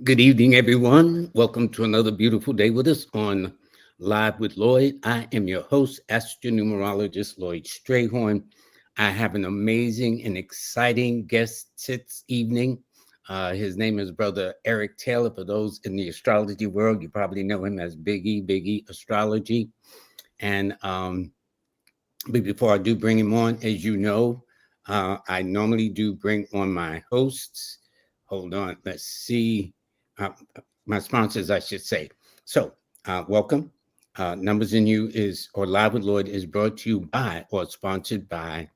Good evening, everyone. Welcome to another beautiful day with us on Live with Lloyd. I am your host, astronumerologist Lloyd Strayhorn. I have an amazing and exciting guest this evening. His name is Brother Eric Taylor. For those in the astrology world, you probably know him as Biggie Astrology. And but before I do bring him on, as you know, I normally do bring on my hosts. Hold on, let's see. Uh, my sponsors, I should say. So, welcome. Numbers in You is, or Live with Lloyd is brought to you by or sponsored by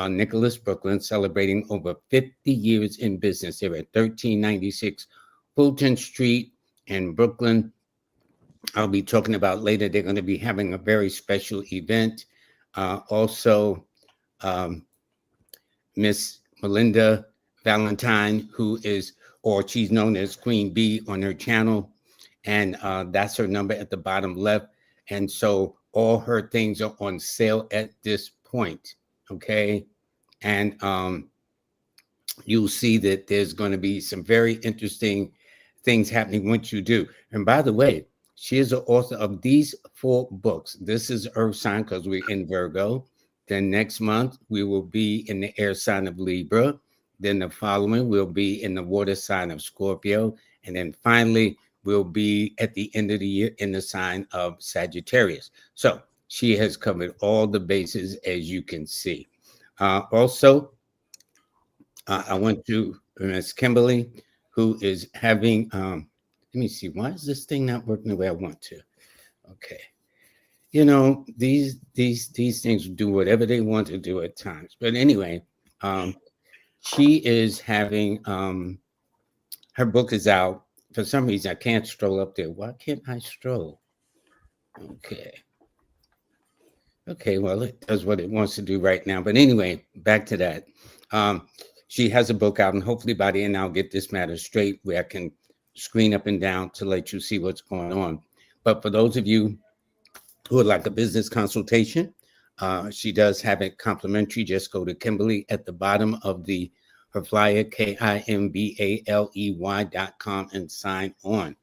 Nicholas Brooklyn, celebrating over 50 years in business here at 1396 Fulton Street in Brooklyn. I'll be talking about later. They're going to be having a very special event. Also, um, Miss Melinda Valentine, who is, or she's known as Queen Bee on her channel, and that's her number at the bottom left. And so all her things are on sale at this point. Okay. And you'll see that there's going to be some very interesting things happening once you do. And by the way, she is the author of these 4 books. This is Earth sign because we're in Virgo. Then next month, we will be in the air sign of Libra. Then the following, we'll be in the water sign of Scorpio. And then finally, we'll be at the end of the year in the sign of Sagittarius. So she has covered all the bases, as you can see. Also, I went to Miss Kimberly, who is having, let me see, why is this thing not working the way I want to? Okay. You know, these things do whatever they want to do at times. But anyway, she is having, her book is out. For some reason, I can't stroll up there. Why can't I stroll? Okay. Okay, well, it does what it wants to do right now. But anyway, back to that. Um, she has a book out, and hopefully by the end, I'll get this matter straight where I can screen up and down to let you see what's going on. But for those of you who would like a business consultation, she does have it complimentary. Just go to Kimberly at the bottom of her flyer, KIMBALEY.com, and sign on.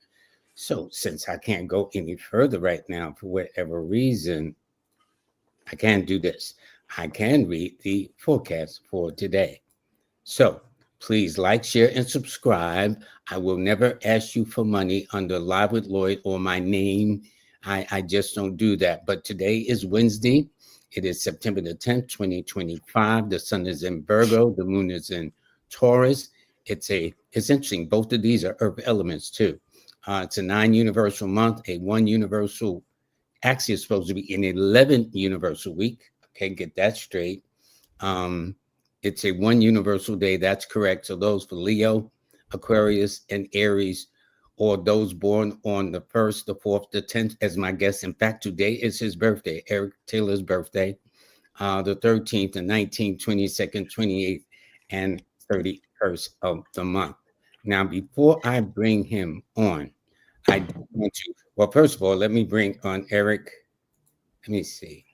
So since I can't go any further right now for whatever reason, I can do this. I can read the forecast for today. So please like, share, and subscribe. I will never ask you for money under Live with Lloyd or my name. I just don't do that. But today is Wednesday. It is September the 10th, 2025. The sun is in Virgo. The moon is in Taurus. It's interesting. Both of these are earth elements too. It's a 9 universal month, a 1 universal, actually it's supposed to be an 11th universal week. Okay, get that straight. It's a 1 universal day. That's correct. So those for Leo, Aquarius, and Aries, or those born on the 1st, the 4th, the 10th, as my guest. In fact, today is his birthday, Eric Taylor's birthday, the 13th, the 19th, 22nd, 28th, and 31st of the month. Now, before I bring him on, I want to, well, first of all, let me bring on Eric. Let me see.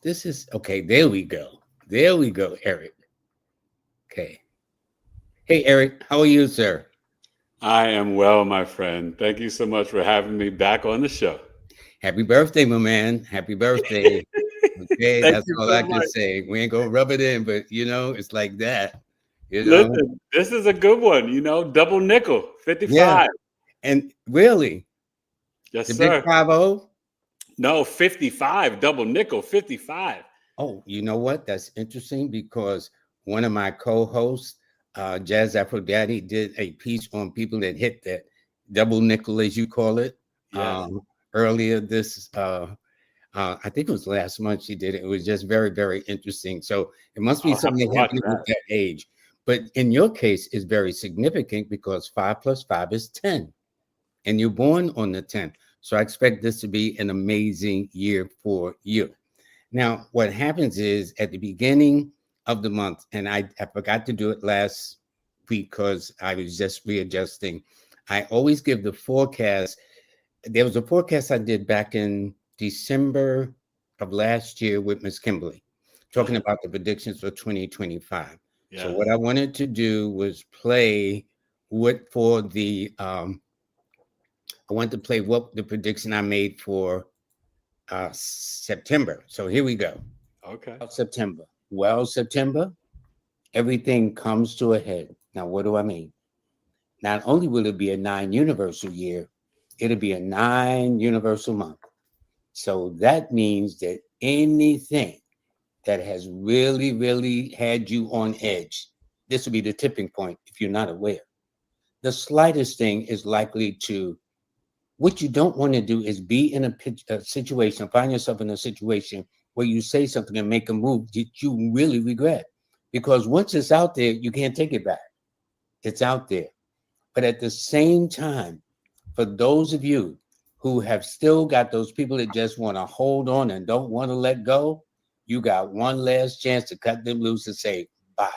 This is, okay, there we go. There we go, Eric. Okay. Hey, Eric, how are you, sir? I am well, my friend. Thank you so much for having me back on the show. Happy birthday, my man. Happy birthday. Okay, Thank that's you all so I can much. say. We ain't gonna rub it in, but it's like that, you know? Listen, this is a good one, double nickel, Yeah. 55. And really, Yes, the big sir. 50. No, 55, double nickel, 55. Oh, you know what? That's interesting because one of my co-hosts, Jazz Aphrodite, did a piece on people that hit that double nickel, as you call it, Yes. earlier this. I think it was last month she did it. It was just very, very interesting. So it must be I'll have to something watch happening with that. that age. But in your case, it's very significant because 5 plus 5 is 10, and you're born on the 10th. So I expect this to be an amazing year for you. Now, what happens is at the beginning of the month, and I forgot to do it last week because I was just readjusting. I always give the forecast. There was a forecast I did back in December of last year with Miss Kimberly, talking about the predictions for 2025. So Yes. what I wanted to do was play what for the I want to play what the prediction I made for September. So here we go. Okay. September. Well, September, everything comes to a head. Now, what do I mean? Not only will it be a 9 universal year, it'll be a 9 universal month. So that means that anything that has really, really had you on edge, this will be the tipping point if you're not aware. The slightest thing is likely to, what you don't want to do is be in a situation, find yourself in a situation where you say something and make a move that you really regret. Because once it's out there, you can't take it back. It's out there. But at the same time, for those of you who have still got those people that just want to hold on and don't want to let go, you got one last chance to cut them loose and say bye.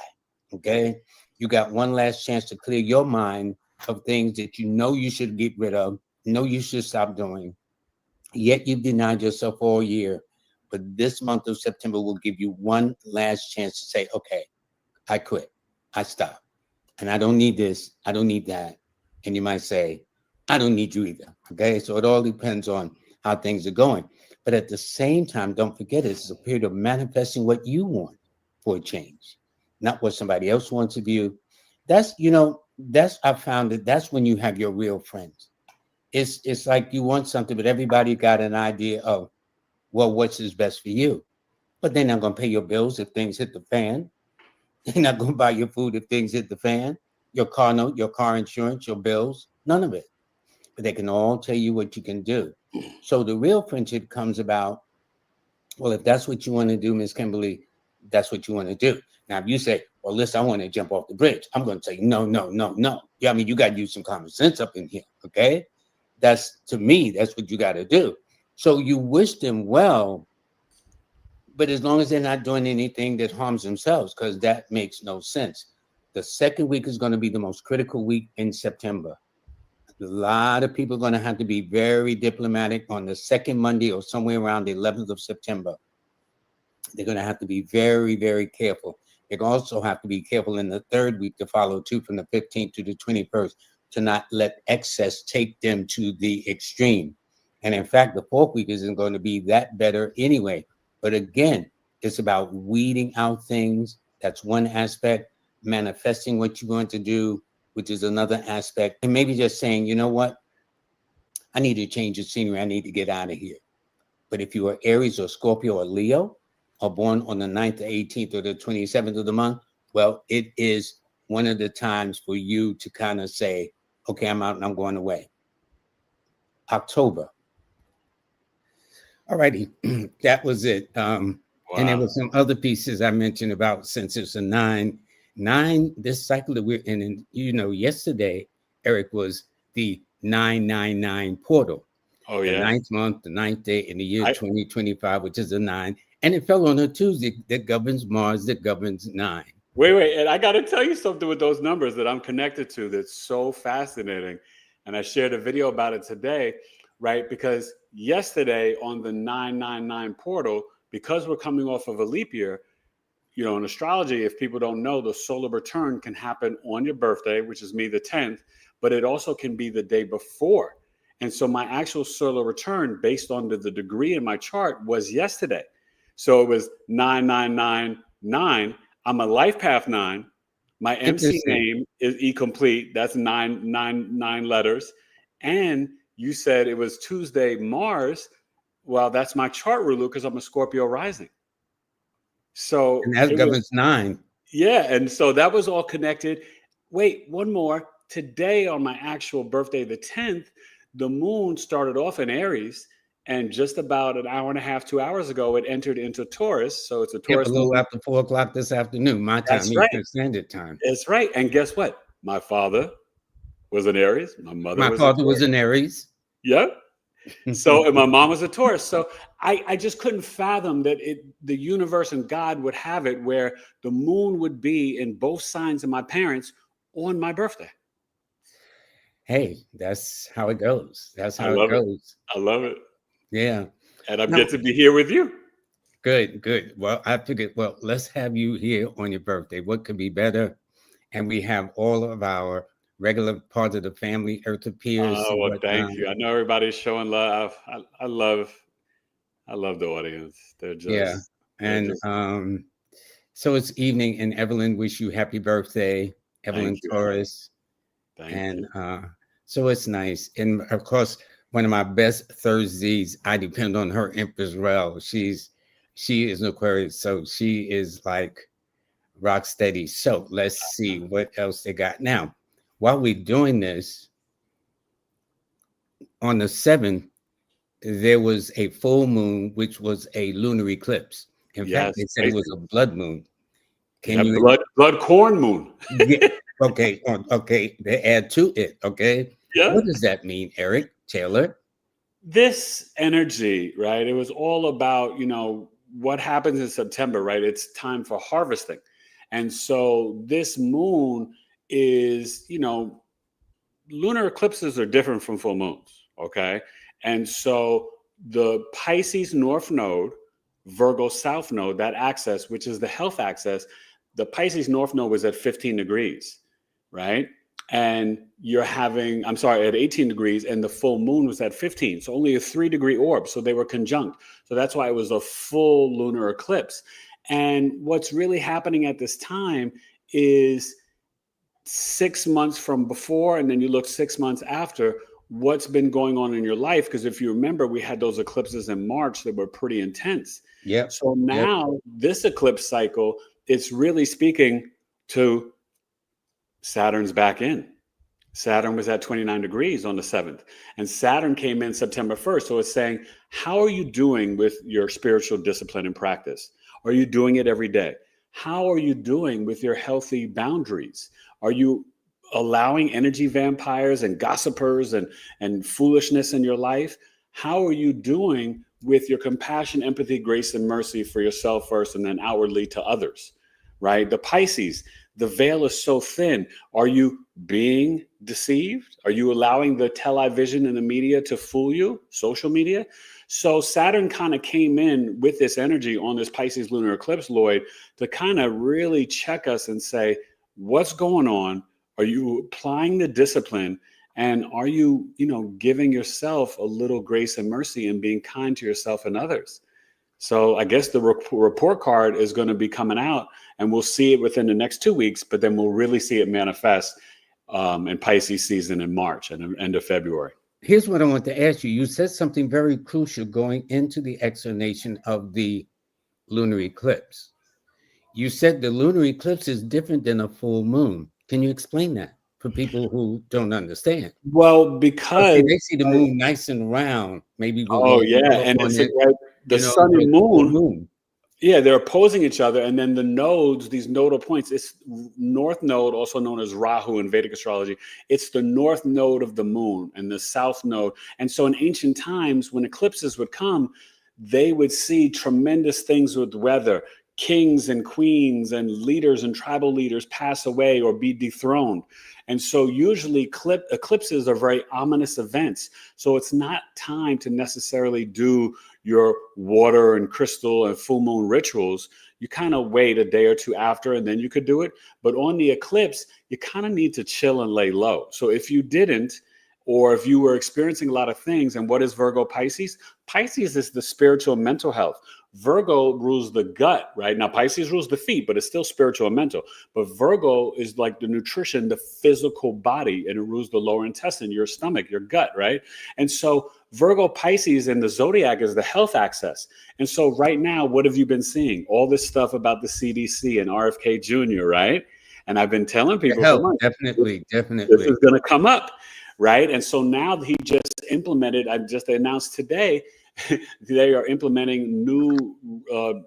Okay? You got one last chance to clear your mind of things that you know you should get rid of, know you should stop doing. Yet you've denied yourself all year. But this month of September will give you one last chance to say, okay, I quit. I stop. And I don't need this. I don't need that. And you might say, I don't need you either. Okay. So it all depends on how things are going. But at the same time, don't forget it's a period of manifesting what you want for a change, not what somebody else wants of you. That's, I found that that's when you have your real friends. It's like you want something, but everybody got an idea of, well, what's is best for you. But they're not going to pay your bills if things hit the fan. They're not going to buy your food if things hit the fan, your car note, your car insurance, your bills, none of it. But they can all tell you what you can do. So the real friendship comes about, well, if that's what you want to do, Miss Kimberly, that's what you want to do. Now, if you say, well, listen, I want to jump off the bridge, I'm going to say, no, no, no, no. Yeah, I mean, you got to use some common sense up in here, okay? That's, to me, that's what you got to do. So you wish them well, but as long as they're not doing anything that harms themselves, because that makes no sense. The second week is going to be the most critical week in September. A lot of people are going to have to be very diplomatic on the second Monday or somewhere around the 11th of September. They're going to have to be very, very careful. They also have to be careful in the third week to follow too, from the 15th to the 21st, to not let excess take them to the extreme. And in fact, the fourth week isn't going to be that better anyway. But again, it's about weeding out things. That's one aspect. Manifesting what you're going to do, which is another aspect. And maybe just saying, you know what? I need to change the scenery. I need to get out of here. But if you are Aries or Scorpio or Leo, or born on the 9th, the 18th, or the 27th of the month, well, it is one of the times for you to kind of say, okay, I'm out and I'm going away. October. All righty. That was it. And there Wow. were some other pieces I mentioned about, since it's a nine, this cycle that we're in, and yesterday, Eric, was the 999 portal. Oh The yeah. ninth month, the ninth day in the year I 2025, which is a 9. And it fell on a Tuesday that governs Mars, that governs 9. wait, and I got to tell you something with those numbers that I'm connected to that's so fascinating. And I shared a video about it today, right? Because yesterday on the 999 portal, because we're coming off of a leap year, in astrology, if people don't know, the solar return can happen on your birthday, which is me, the 10th, but it also can be the day before. And so my actual solar return, based on the degree in my chart, was yesterday. So it was 9999. I'm a life path 9. My MC Interesting. name is E complete. That's 999 letters. And you said it was Tuesday, Mars. Well, that's my chart ruler because I'm a Scorpio rising. And So that it was, governs 9. yeah. And so that was all connected. Wait, one more. Today, on my actual birthday, the 10th, the moon started off in Aries. And just about an hour and a half, 2 hours ago, it entered into Taurus. So it's a Yep, a Taurus little moon. after 4 o'clock this afternoon, my time, That's right. Eastern Standard Time. That's right. And guess what? My father was an Aries. My mother My was a father was Taurus. in Aries. Yep. So, and my mom was a Taurus. So I just couldn't fathom that the universe and God would have it where the moon would be in both signs of my parents on my birthday. Hey, that's how it goes. That's I how it love it. goes. I love it. Yeah. And I No, get to be here with you. good, good. Well, I figured, well, let's have you here on your birthday. What could be better? And we have all of our regular part of the family. Earth appears Oh, and well, whatnot. thank you. I know everybody's showing love. I love the audience. Yeah. They're And just, so it's evening, and Evelyn wish you happy birthday, thank Evelyn you, honey. Torres. Thank And you. so it's nice. And of course, one of my best Thursdays, I depend on her Empress Rel. She is an Aquarius, so she is like rock steady. So let's see what else they got. Now, while we're doing this, on the 7th, there was a full moon, which was a lunar eclipse. In fact, Yes, they said it was Pisces. a blood moon. Yeah, Can you blood corn moon. get okay? Okay, they add to it. Okay, Yeah. what does that mean, Eric Taylor? This energy, right? It was all about, what happens in September, right? It's time for harvesting. And so this moon is, lunar eclipses are different from full moons, okay? And so the Pisces North Node, Virgo South Node, that axis, which is the health axis, the Pisces North Node was at 15 degrees, right? And you're having, I'm sorry, at 18 degrees, and the full moon was at 15. So only a 3-degree orb. So they were conjunct. So that's why it was a full lunar eclipse. And what's really happening at this time is 6 months from before, and then you look 6 months after, what's been going on in your life. Because if you remember, we had those eclipses in March that were pretty intense. Yep. So Yep. now this eclipse cycle, it's really speaking to Saturn's back in. Saturn was at 29 degrees on the 7th, and Saturn came in September 1st. So it's saying, how are you doing with your spiritual discipline and practice? Are you doing it every day? How are you doing with your healthy boundaries? Are you allowing energy vampires and gossipers and foolishness in your life? How are you doing with your compassion, empathy, grace, and mercy for yourself first, and then outwardly to others? Right? The Pisces, the veil is so thin. Are you being deceived? Are you allowing the television and the media to fool you? Social media? So Saturn kind of came in with this energy on this Pisces lunar eclipse, Lloyd, to kind of really check us and say, what's going on? Are you applying the discipline? And are you, giving yourself a little grace and mercy and being kind to yourself and others? So I guess the report card is going to be coming out, and we'll see it within the next 2 weeks, but then we'll really see it manifest in Pisces season in March and end of February. Here's what I want to ask you. You said something very crucial going into the explanation of the lunar eclipse. You said the lunar eclipse is different than a full moon. Can you explain that for people who don't understand? Well, See, because they see the moon nice and round, maybe with oh little yeah, color and on it's it, right, the sun but and the full moon. moon. Yeah, they're opposing each other, and then the nodes, these nodal points, it's north node, also known as Rahu in Vedic astrology. It's the north node of the moon and the south node. And so in ancient times, when eclipses would come, they would see tremendous things with weather. Kings and queens and leaders and tribal leaders pass away or be dethroned. And so usually eclipses are very ominous events. So it's not time to necessarily do your water and crystal and full moon rituals. You kind of wait a day or two after, and then you could do it. But on the eclipse, you kind of need to chill and lay low. So if you didn't, or if you were experiencing a lot of things, and what is Virgo Pisces? Pisces is the spiritual and mental health. Virgo rules the gut, right? Now, Pisces rules the feet, but it's still spiritual and mental. But Virgo is like the nutrition, the physical body, and it rules the lower intestine, your stomach, your gut, right? And so Virgo Pisces in the zodiac is the health axis. And so right now, what have you been seeing? All this stuff about the CDC and RFK Jr., right? And I've been telling The people for health, months, definitely, this definitely. is going to come up, right? And so now he just implemented, I just announced today, they are implementing new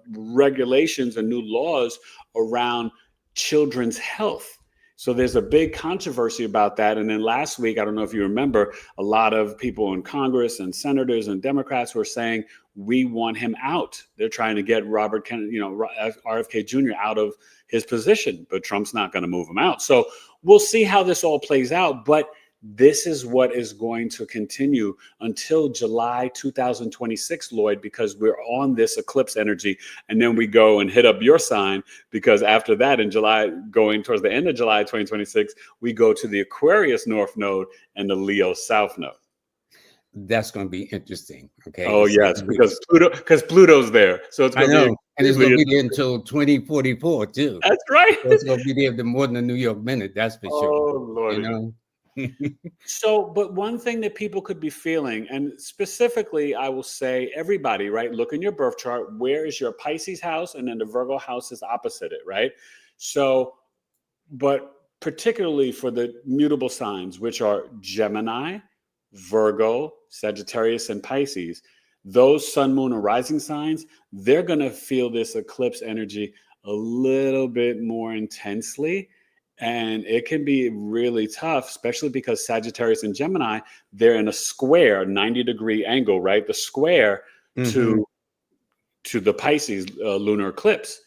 regulations and new laws around children's health. So there's a big controversy about that. And then last week, I don't know if you remember, a lot of people in Congress and senators and Democrats were saying, we want him out. They're trying to get Robert Kennedy, RFK Jr. out of his position, but Trump's not going to move him out. So we'll see how this all plays out. But This is what is going to continue until July 2026, Lloyd, because we're on this eclipse energy. And then we go and hit up your sign, because after that, in July, going towards the end of July 2026, we go to the Aquarius North Node and the Leo South Node. That's going to be interesting. Okay. Oh, yes, because Pluto's there. So it's I going to be know. And it's going extremely to be there interesting. until 2044, too. That's right. So it's going to be there more than a New York minute. That's for sure. Oh, You Lordy. know? So, but one thing that people could be feeling, and specifically, I will say, everybody, right? Look in your birth chart. Where is your Pisces house? And then the Virgo house is opposite it, right? So, but particularly for the mutable signs, which are Gemini, Virgo, Sagittarius, and Pisces, those sun, moon, and rising signs, they're going to feel this eclipse energy a little bit more intensely. And it can be really tough, especially because Sagittarius and Gemini, they're in a square 90-degree angle, right? The square Mhm. to the Pisces lunar eclipse,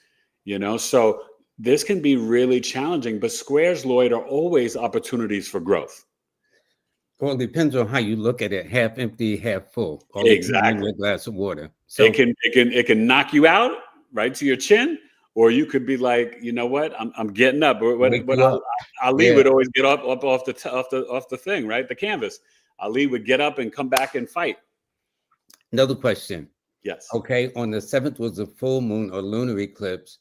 So this can be really challenging, but squares, Lloyd, are always opportunities for growth. Well, it depends on how you look at it, half empty, half full, or depending on Exactly. your glass of water. It So can knock you out right to your chin, or you could be like, you know what, I'm getting up. wake What you up. Ali Yeah. would always get up off the thing, right? The canvas. Ali would get up and come back and fight. Another question. Yes. Okay. On the 7th was a full moon or lunar eclipse.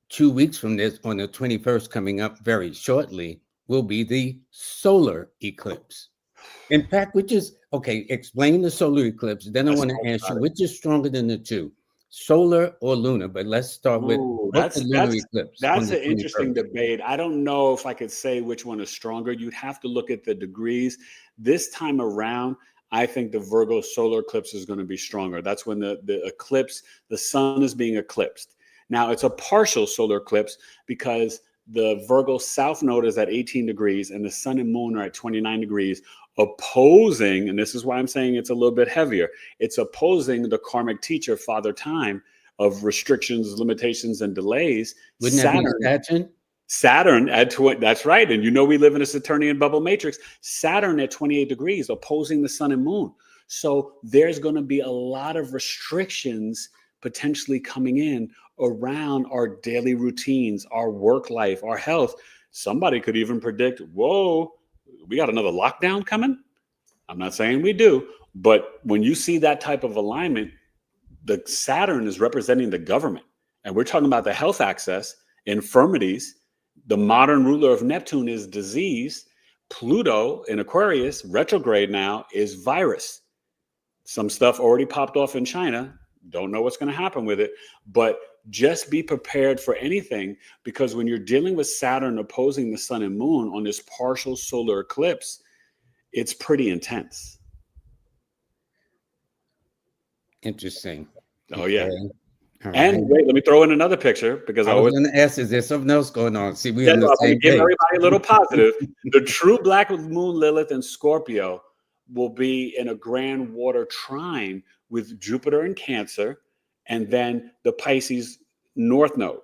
2 weeks from this, on the 21st, coming up very shortly, will be the solar eclipse. In fact, which is okay, explain the solar eclipse. Then I Let's want talk to ask you about it. which is stronger than the two, solar or lunar. But let's start with Ooh, what's the lunar eclipse on that's the an interesting 21st? debate. I don't know if I could say which one is stronger. You'd have to look at the degrees. This time around, I think the Virgo solar eclipse is going to be stronger. That's when the eclipse, the sun is being eclipsed. Now it's a partial solar eclipse because the Virgo south node is at 18 degrees and the sun and moon are at 29 degrees, opposing, and this is why I'm saying it's a little bit heavier, it's opposing the karmic teacher, Father Time, of restrictions, limitations, and delays. Wouldn't that be Saturn, Saturn? Saturn at 20, that's right. And we live in a Saturnian bubble matrix. Saturn at 28 degrees, opposing the sun and moon. So there's going to be a lot of restrictions potentially coming in around our daily routines, our work life, our health. Somebody could even predict, whoa, we got another lockdown coming. I'm not saying we do, but when you see that type of alignment, the Saturn is representing the government. And we're talking about the health access, infirmities. The modern ruler of Neptune is disease. Pluto in Aquarius, retrograde now, is virus. Some stuff already popped off in China. Don't know what's going to happen with it, but just be prepared for anything, because when you're dealing with Saturn opposing the sun and moon on this partial solar eclipse, it's pretty intense. Interesting. Oh, yeah. Okay. All right. And wait, let me throw in another picture, because I I was always, going to ask, is there something else going on? See, we're yeah, on no, the I want to same give page. everybody a little positive. The true black moon Lilith and Scorpio will be in a grand water trine with Jupiter in Cancer and then the Pisces North Node.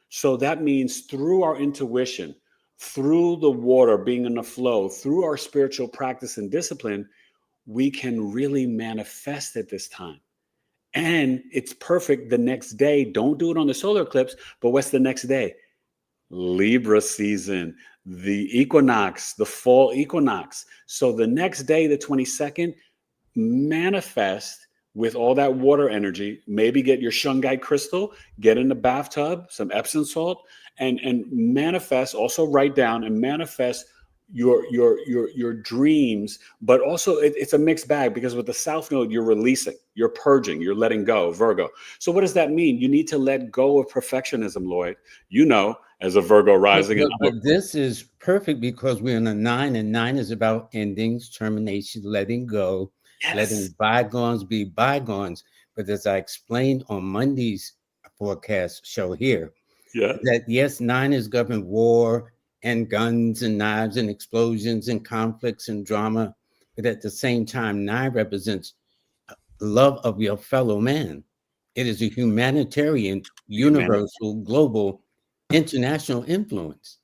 So that means through our intuition, through the water being in the flow, through our spiritual practice and discipline, we can really manifest at this time. And it's perfect the next day. Don't do it on the solar eclipse, but what's the next day? Libra season, the equinox, the fall equinox. So the next day, the 22nd, manifest with all that water energy. Maybe get your shungite crystal, get in the bathtub, some Epsom salt, and manifest. Also write down and manifest your dreams. But also it's a mixed bag, because with the south node you're releasing, you're purging, you're letting go, Virgo. So what does that mean? You need to let go of perfectionism, Lloyd. As a Virgo rising, and But this is perfect because we're in a 9, and 9 is about endings, termination, letting go, letting yes, bygones be bygones. But as I explained on Monday's forecast show here, yeah, that yes, 9 is governed war and guns and knives and explosions and conflicts and drama. But at the same time, 9 represents love of your fellow man. It is a humanitarian, humanity. universal, global, international influence.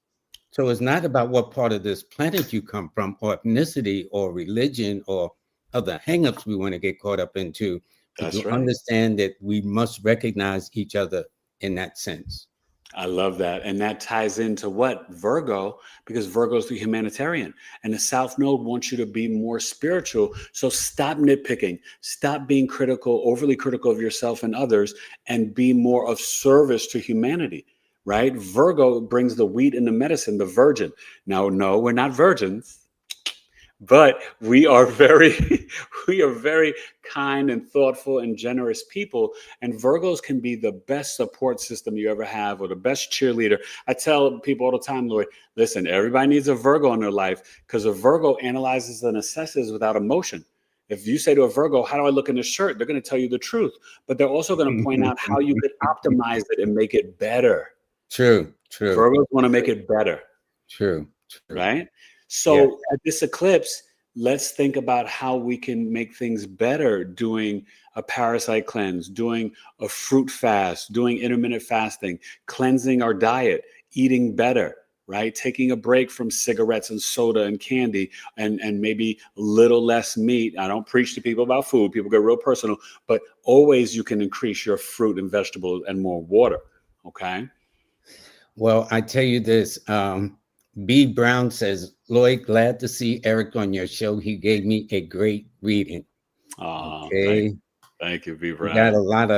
So it's not about what part of this planet you come from, or ethnicity, or religion, or other hangups we want to get caught up into, but That's to right. understand that we must recognize each other in that sense. I love that. And that ties into what? Virgo, because Virgo is the humanitarian. And the South Node wants you to be more spiritual. So stop nitpicking, stop being critical, overly critical of yourself and others, and be more of service to humanity, right? Virgo brings the wheat and the medicine, the virgin. Now, no, we're not virgins, but we are very we are very kind and thoughtful and generous people, and Virgos can be the best support system you ever have, or the best cheerleader. I tell people all the time, Lloyd, listen, everybody needs a Virgo in their life, because a Virgo analyzes and assesses without emotion. If you say to a Virgo, how do I look in this shirt, they're going to tell you the truth, but they're also going to point out how you could optimize it and make it better. True, true, Virgos want to make it better, true, true. right? Yeah. So at this eclipse, let's think about how we can make things better, doing a parasite cleanse, doing a fruit fast, doing intermittent fasting, cleansing our diet, eating better, right? Taking a break from cigarettes and soda and candy, and maybe a little less meat. I don't preach to people about food. People get real personal, but always you can increase your fruit and vegetables and more water. Okay. Well, I tell you this, B. Brown says, Lloyd, glad to see Eric on your show. He gave me a great reading. Oh, Okay. thank you, B. We got Brown. a lot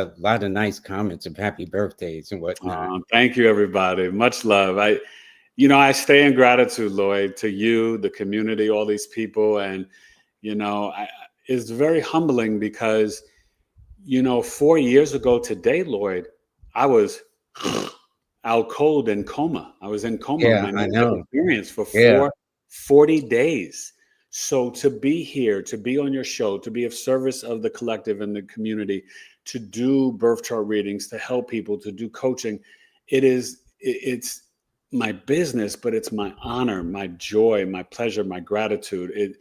of nice comments of happy birthdays and whatnot. Thank you, everybody. Much love. I stay in gratitude, Lloyd, to you, the community, all these people, and it's very humbling because 4 years ago today, Lloyd, I was out cold in coma. I was in coma, Yeah, my I near-death know. experience for Yeah. 40 days. So to be here, to be on your show, to be of service of the collective and the community, to do birth chart readings, to help people, to do coaching, it's my business, but it's my honor, my joy, my pleasure, my gratitude.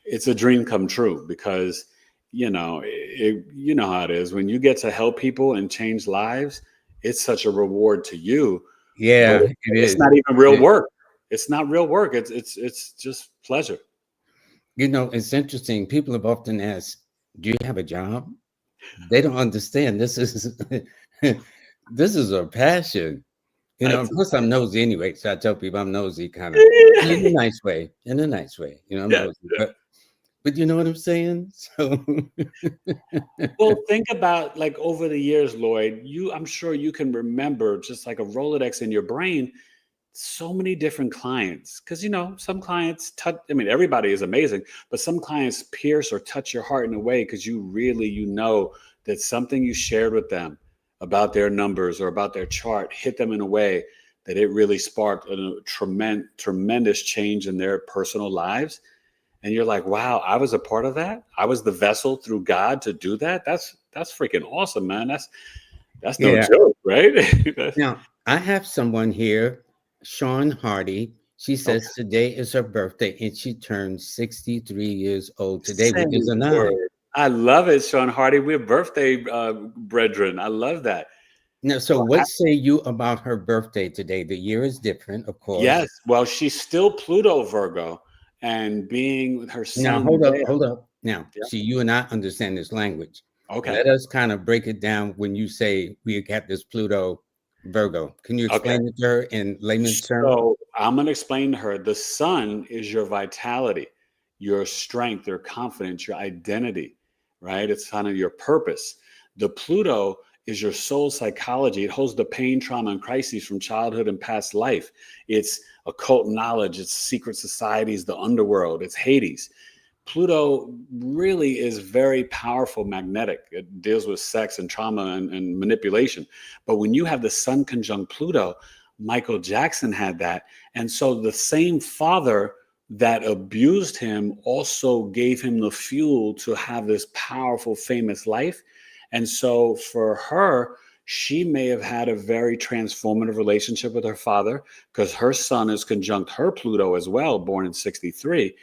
It's a dream come true, because you know how it is when you get to help people and change lives. It's such a reward to you, but Yeah, it it's is. not even real It is. work. It's not real work. It's just pleasure. It's interesting. People have often asked, do you have a job? They don't understand. This is this is a passion. That's Plus I'm nosy anyway. So I tell people I'm nosy kind of in a nice way. In a nice way. I'm yeah. nosy. But you know what I'm saying? So Well, think about, like, over the years, Lloyd. I'm sure you can remember, just like a Rolodex in your brain, so many different clients, because some clients touch. I mean, everybody is amazing, but some clients pierce or touch your heart in a way, because you really that something you shared with them about their numbers or about their chart hit them in a way that it really sparked a tremendous change in their personal lives. And you're like, wow, I was a part of that. I was the vessel through God to do that. That's freaking awesome, man. That's no yeah. joke, right? Now I have someone here, Sean Hardy. She Okay. says today is her birthday and she turned 63 years old today, Say which is a nine. word. I love it, Sean Hardy. We're birthday brethren. I love that. Now, so Well, what say you about her birthday today? The year is different, of course. yes. Well, she's still Pluto Virgo, and being with her Now, son hold up, there. hold up. Now, Yeah. see, you and I understand this language. Okay. Let us kind of break it down when you say we got this Pluto Virgo. Can you Okay. explain it to her in layman's terms? So I'm going to explain to her, the sun is your vitality, your strength, your confidence, your identity, right? It's kind of your purpose. The Pluto is your soul psychology. It holds the pain, trauma, and crises from childhood and past life. It's occult knowledge. It's secret societies, the underworld. It's Hades. Pluto really is very powerful magnetic. It deals with sex and trauma and manipulation. But when you have the sun conjunct Pluto, Michael Jackson had that. And so the same father that abused him also gave him the fuel to have this powerful, famous life. And so for her, she may have had a very transformative relationship with her father, because her son is conjunct her Pluto as well, born in 63.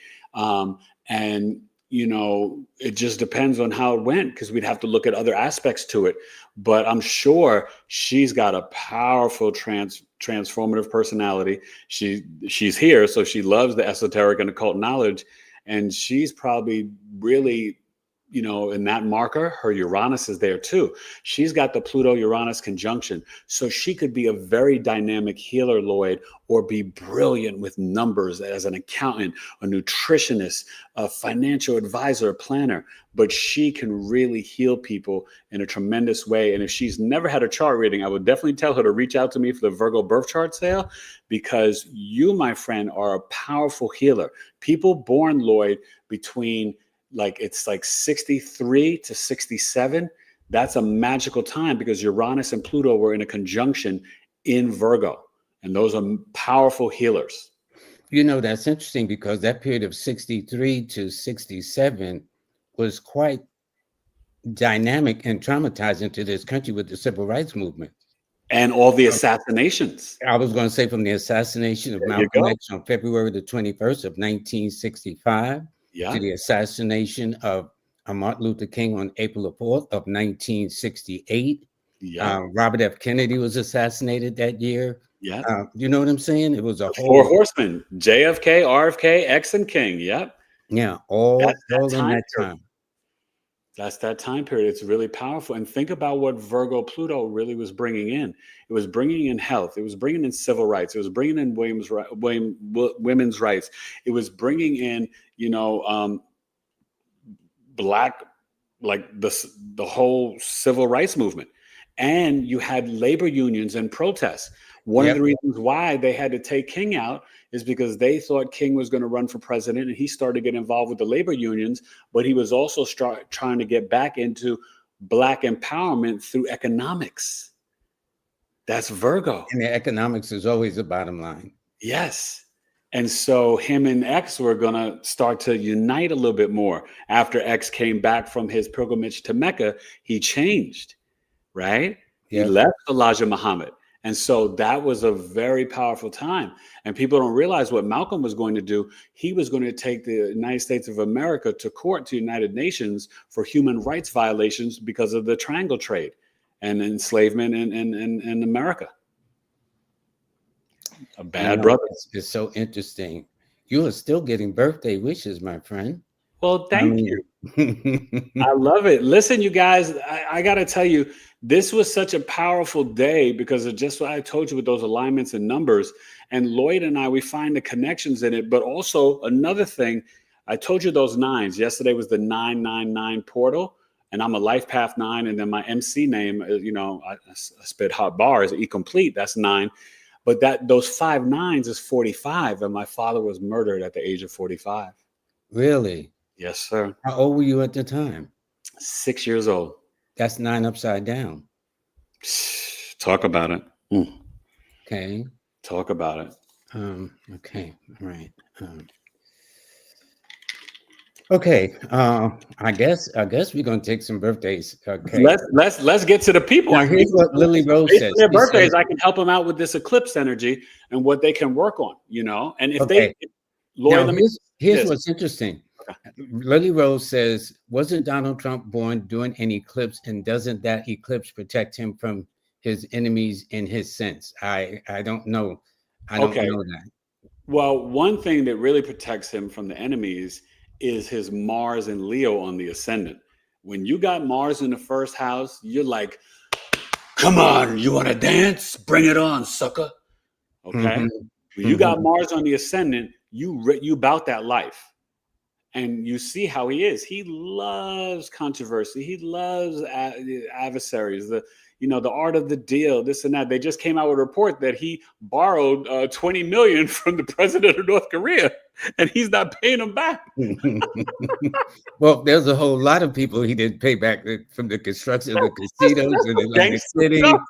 And it just depends on how it went, because we'd have to look at other aspects to it. But I'm sure she's got a powerful transformative personality. She's here, so she loves the esoteric and occult knowledge, and she's probably really, in that marker, her Uranus is there too. She's got the Pluto-Uranus conjunction. So she could be a very dynamic healer, Lloyd, or be brilliant with numbers as an accountant, a nutritionist, a financial advisor, a planner. But she can really heal people in a tremendous way. And if she's never had a chart reading, I would definitely tell her to reach out to me for the Virgo birth chart sale, because you, my friend, are a powerful healer. People born, Lloyd, between it's like 63 to 67. That's a magical time, because Uranus and Pluto were in a conjunction in Virgo, and those are powerful healers. That's interesting, because that period of 63 to 67 was quite dynamic and traumatizing to this country with the civil rights movement. And all the assassinations. I was going to say, from the assassination of Malcolm X on February the 21st of 1965, to the assassination of Martin Luther King on April the 4th of 1968. Robert F. Kennedy was assassinated that year. You know what I'm saying? It was a whole... Four horsemen: JFK, RFK, X, and King. Yeah, all in that time. That's that time period. It's really powerful. And think about what Virgo Pluto really was bringing in. It was bringing in health. It was bringing in civil rights. It was bringing in women's rights. It was bringing in, Black, like the whole civil rights movement. And you had labor unions and protests. One of the reasons why they had to take King out is because they thought King was going to run for president, and he started to get involved with the labor unions, but he was also trying to get back into Black empowerment through economics. That's Virgo. And the economics is always the bottom line. Yes. And so him and X were going to start to unite a little bit more. After X came back from his pilgrimage to Mecca, he changed, right? He left Elijah Muhammad. And so that was a very powerful time. And people don't realize what Malcolm was going to do. He was going to take the United States of America to court, to United Nations, for human rights violations because of the triangle trade and enslavement in America. A bad brother. It's so interesting. You are still getting birthday wishes, my friend. Well, thank you. I love it. Listen, you guys, I got to tell you, this was such a powerful day because of just what I told you with those alignments and numbers. And Lloyd and I, we find the connections in it. But also another thing, I told you those nines. Yesterday was the 999 portal, and I'm a life path 9. And then my MC name, I spit hot bars, E-complete, that's 9. But those 5 9s is 45. And my father was murdered at the age of 45. Really? Yes, sir. How old were you at the time? 6 years old. That's 9 upside down. Talk about it. Okay. Talk about it. Okay. All right. Okay. I guess we're gonna take some birthdays. Okay. Let's get to the people. Now, here's what Lily Rose says. Their birthdays, I can help them out with this eclipse energy and what they can work on. And if Lloyd, now, here's what's interesting. Lily Rose says, wasn't Donald Trump born during an eclipse, and doesn't that eclipse protect him from his enemies in his sense? I don't know. I don't know that. Well, one thing that really protects him from the enemies is his Mars and Leo on the ascendant. When you got Mars in the first house, you're like, come on, you want to dance? Bring it on, sucker. Okay. Mm-hmm. When you got Mars on the ascendant, you about that life. And you see how he is. He loves controversy. He loves adversaries. The art of the deal, this and that. They just came out with a report that he borrowed $20 million from the president of North Korea, and he's not paying them back. Well, there's a whole lot of people he didn't pay back from the construction of the casinos in Atlantic City, New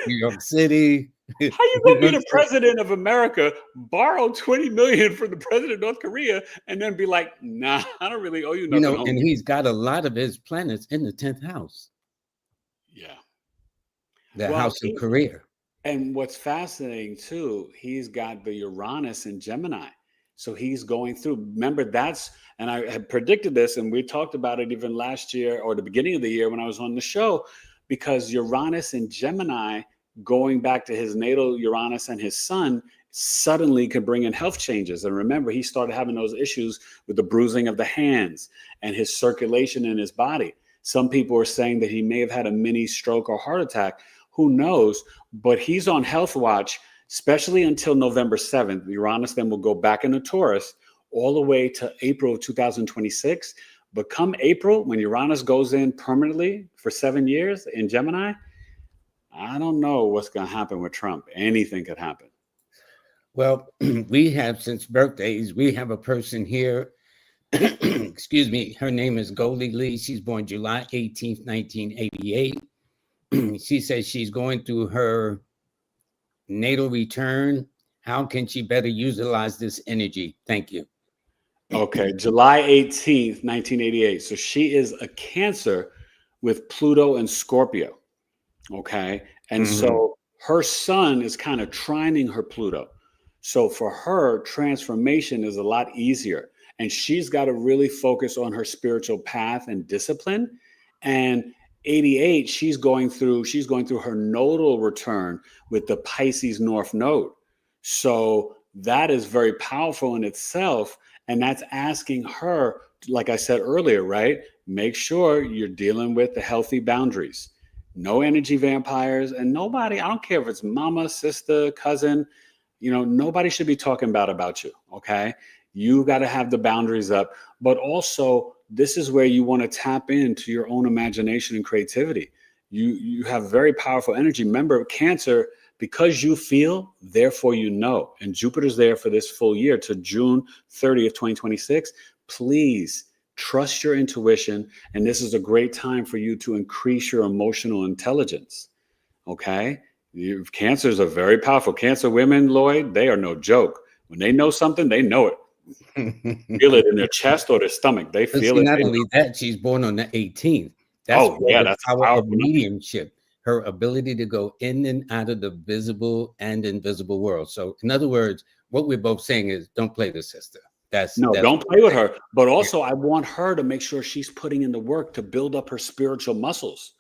York City. How you gonna be the president of America, borrow $20 million from the president of North Korea, and then be like, nah, I don't really owe you nothing. And he's got a lot of his planets in the 10th house. Yeah. The house of career. And what's fascinating too, he's got the Uranus in Gemini. So he's going through. Remember, and I had predicted this, and we talked about it even last year or the beginning of the year when I was on the show, because Uranus in Gemini, going back to his natal Uranus and his sun, suddenly could bring in health changes. And remember, he started having those issues with the bruising of the hands and his circulation in his body. Some people are saying that he may have had a mini stroke or heart attack. Who knows? But he's on health watch, especially until November 7th. Uranus then will go back into Taurus all the way to April of 2026. But come April, when Uranus goes in permanently for 7 years in Gemini, I don't know what's going to happen with Trump. Anything could happen. Well, we have, since birthdays, we have a person here. Excuse me. Her name is Goldie Lee. She's born July 18th, 1988. She says she's going through her natal return. How can she better utilize this energy? Thank you. Okay, July 18th, 1988. So she is a Cancer with Pluto and Scorpio. Okay. And so her sun is kind of trining her Pluto. So for her, transformation is a lot easier. And she's got to really focus on her spiritual path and discipline. And 88, she's going through her nodal return with the Pisces North Node. So that is very powerful in itself. And that's asking her, like I said earlier, right? Make sure you're dealing with the healthy boundaries. No energy vampires, and nobody, I don't care if it's mama, sister, cousin, nobody should be talking about you. Okay. You got to have the boundaries up, but also this is where you want to tap into your own imagination and creativity. You have very powerful energy. Remember, Cancer, because you feel, therefore you know. And Jupiter's there for this full year to June 30th, 2026. Please trust your intuition. And this is a great time for you to increase your emotional intelligence. Okay? Cancers are very powerful. Cancer women, Lloyd, they are no joke. When they know something, they know it. Feel it in their chest or their stomach. They feel it. Not only that, she's born on the 18th. That's that's the power of powerful mediumship, her ability to go in and out of the visible and invisible world. So in other words, what we're both saying is don't play the sister. Don't play with her. But also I want her to make sure she's putting in the work to build up her spiritual muscles.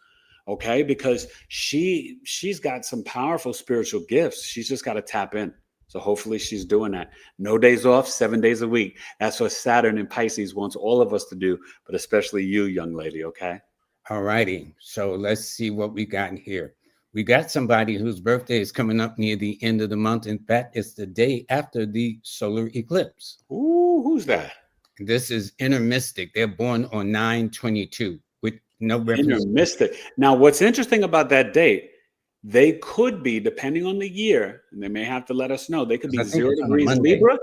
Okay, because she's got some powerful spiritual gifts. She's just got to tap in. So hopefully she's doing that. No days off, 7 days a week. That's what Saturn and Pisces wants all of us to do, but especially you, young lady, okay? All righty. So let's see what we got in here. We got somebody whose birthday is coming up near the end of the month. In fact, it's the day after the solar eclipse. Ooh, who's that? This is Inner Mystic. They're born on 9/22 with no reference. Inner Mystic. Now, what's interesting about that date, they could be, depending on the year, and they may have to let us know, they could be 0 degrees Libra,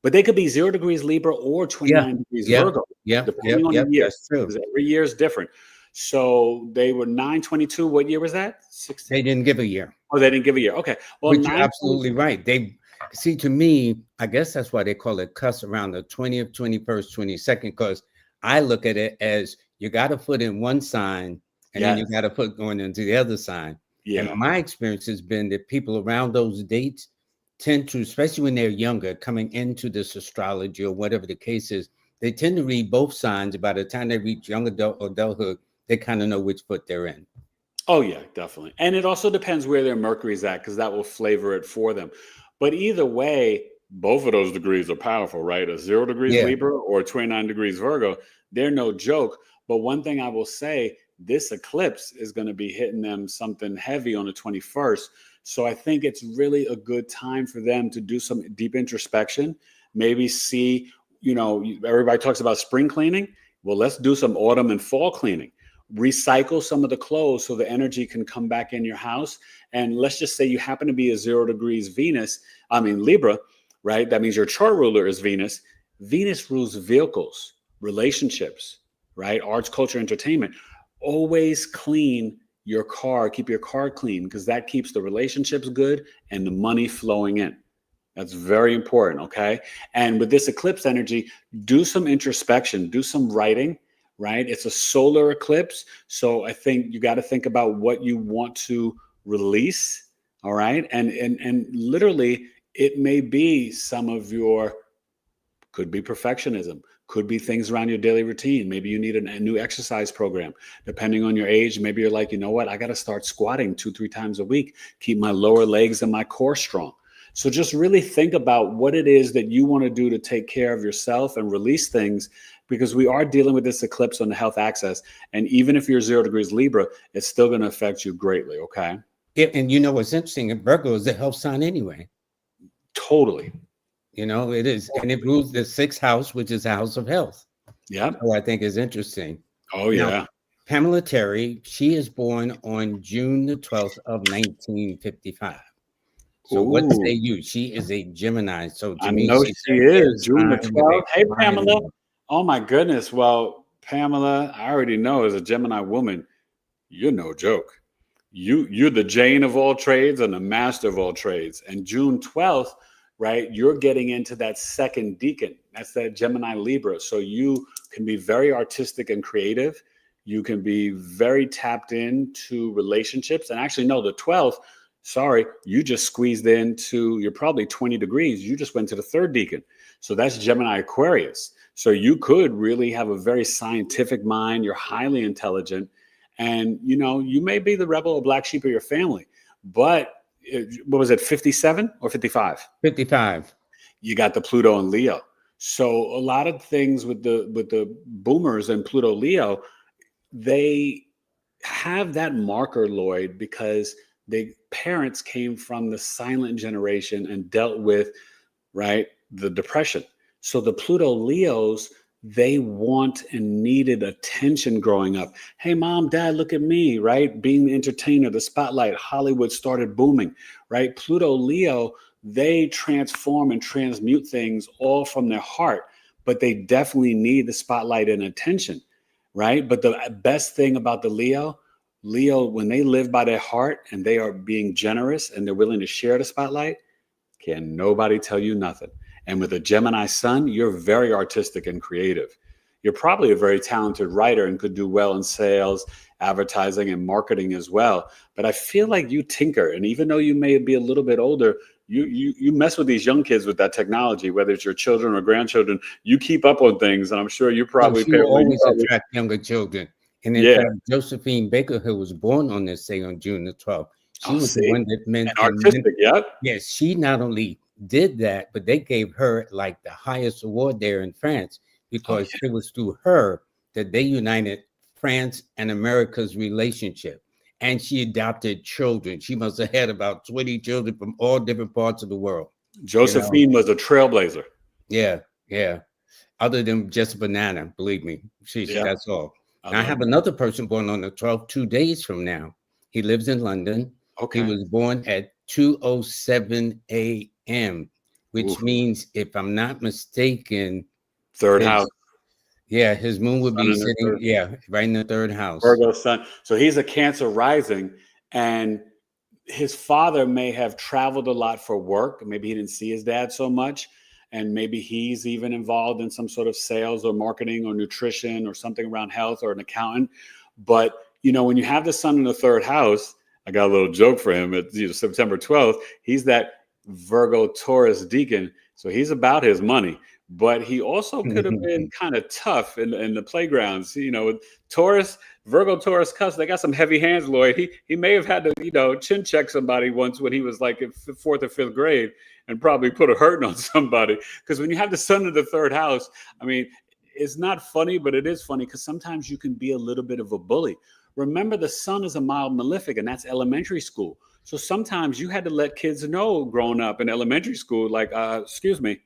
but they could be 0 degrees Libra or 29 degrees Virgo. Depending on the year. That's true. Because every year is different. So they were 9/22. What year was that? 16. They didn't give a year. Oh, they didn't give a year. Okay. Well, you're absolutely right. They see, to me, I guess that's why they call it cusp around the 20th, 21st, 22nd, because I look at it as you got to put in one sign and then you got to put going into the other sign. Yeah. And my experience has been that people around those dates tend to, especially when they're younger, coming into this astrology or whatever the case is, they tend to read both signs. By the time they reach young adulthood, they kind of know which foot they're in. Oh, yeah, definitely. And it also depends where their Mercury's at, because that will flavor it for them. But either way, both of those degrees are powerful, right? A 0 degrees Libra or 29 degrees Virgo, they're no joke. But one thing I will say, this eclipse is going to be hitting them something heavy on the 21st. So I think it's really a good time for them to do some deep introspection, maybe see, everybody talks about spring cleaning. Well, let's do some autumn and fall cleaning. Recycle some of the clothes so the energy can come back in your house. And let's just say you happen to be a 0 degrees Libra, right? That means your chart ruler is Venus. Venus rules vehicles, relationships, right? Arts, culture, entertainment. Always clean your car, keep your car clean, because that keeps the relationships good and the money flowing in. That's very important, okay? And with this eclipse energy, do some introspection, do some writing, right? It's a solar eclipse. So I think you got to think about what you want to release, all right? And literally, it may be some of your Could be perfectionism, could be things around your daily routine. Maybe you need a new exercise program. Depending on your age, maybe you're like, you know what, I got to start squatting 2-3 times a week, keep my lower legs and my core strong. So just really think about what it is that you want to do to take care of yourself and release things, because we are dealing with this eclipse on the health axis. And even if you're 0 degrees Libra, it's still going to affect you greatly. Okay. Yeah, and you know what's interesting? Virgo is a health sign anyway. Totally. You know, it is, and it rules the 6th house, which is a house of health. Yeah. So I think is interesting. Oh, Now, yeah. Pamela Terry, she is born on June the 12th of 1955. So what say Ooh, you? She is a Gemini. So to I me, know she's she an air is. June the sign with a 12th. Hey, fire in Pamela. her. Oh, my goodness. Well, Pamela, I already know as a Gemini woman, you're no joke. You're the Jane of all trades and the master of all trades. And June 12th, right, you're getting into that second decan. That's that Gemini Libra. So you can be very artistic and creative. You can be very tapped into relationships. And actually, no, the 12th, sorry, you just squeezed into, you're probably 20 degrees. You just went to the third decan. So that's Gemini Aquarius. So you could really have a very scientific mind. You're highly intelligent. And, you know, you may be the rebel or black sheep of your family, but what was it, 57 or 55? 55. You got the Pluto and Leo. So a lot of things with the boomers and Pluto Leo, they have that marker, Lloyd, because they parents came from the silent generation and dealt with, right, the depression. So the Pluto Leos, they want and needed attention growing up. Hey, mom, dad, look at me, right? Being the entertainer, the spotlight, Hollywood started booming, right? Pluto Leo, they transform and transmute things all from their heart, but they definitely need the spotlight and attention, right? But the best thing about the Leo, when they live by their heart and they are being generous and they're willing to share the spotlight, can nobody tell you nothing. And with a Gemini sun, you're very artistic and creative. You're probably a very talented writer and could do well in sales, advertising, and marketing as well. But I feel like you tinker. And even though you may be a little bit older, you mess with these young kids with that technology, whether it's your children or grandchildren, you keep up on things. And I'm sure you Oh, probably she will parent, you always probably, attract younger children. And in yeah. fact, Josephine Baker, who was born on this day on June the 12th, she Oh, was the see? one that meant, And artistic, yep. yes, she not only did that, but they gave her like the highest award there in France, Oh, because it was through her that they united France and America's relationship. And she adopted children. She must have had about 20 children from all different parts of the world. You know, Josephine was a trailblazer. yeah, yeah. Other than just banana, believe me. Yeah, That's all. I Now, I love have it. another person born on the 12th, 2 days from now. He lives in London. He Okay. was born at 2:07 a.m., Ooh, which means, if I'm not mistaken, third house, his his moon would sun be in the sitting, third. right in the 3rd house. Virgo sun. So he's a Cancer rising, and his father may have traveled a lot for work. Maybe he didn't see his dad so much, and maybe he's even involved in some sort of sales or marketing or nutrition or something around health or an accountant. But you know, when you have the sun in the 3rd house, I got a little joke for him. At September 12th, he's that Virgo Taurus deacon, so he's about his money. But he also could have been kind of tough in the playgrounds. You know, with Taurus, Virgo Taurus cuss, they got some heavy hands, Lloyd. He may have had to, chin check somebody once when he was like in 4th or 5th grade and probably put a hurting on somebody. Because when you have the sun in the 3rd house, I mean, it's not funny, but it is funny because sometimes you can be a little bit of a bully. Remember, the sun is a mild malefic, and that's elementary school. So sometimes you had to let kids know growing up in elementary school, like, excuse me,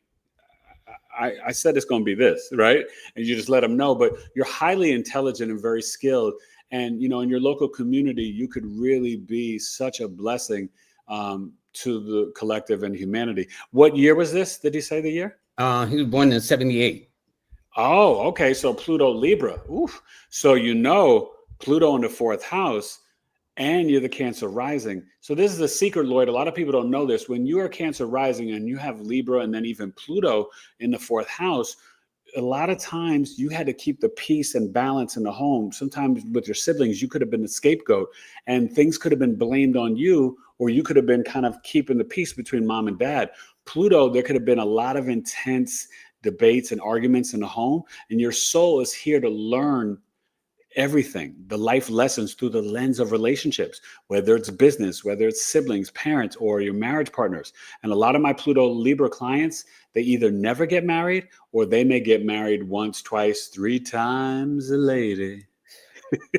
I said it's going to be this, right? And you just let them know. But you're highly intelligent and very skilled. And, in your local community, you could really be such a blessing to the collective and humanity. What year was this? Did he say the year? He was born in 78. Oh, okay. So Pluto Libra. Oof. So Pluto in the 4th house, and you're the Cancer rising. So this is a secret, Lloyd. A lot of people don't know this. When you are Cancer rising and you have Libra and then even Pluto in the 4th house, a lot of times you had to keep the peace and balance in the home. Sometimes with your siblings, you could have been the scapegoat and things could have been blamed on you, or you could have been kind of keeping the peace between mom and dad. Pluto, there could have been a lot of intense debates and arguments in the home. And your soul is here to learn everything, the life lessons through the lens of relationships, whether it's business, whether it's siblings, parents, or your marriage partners. And a lot of my Pluto Libra clients, they either never get married or they may get married once, twice, 3 times a lady.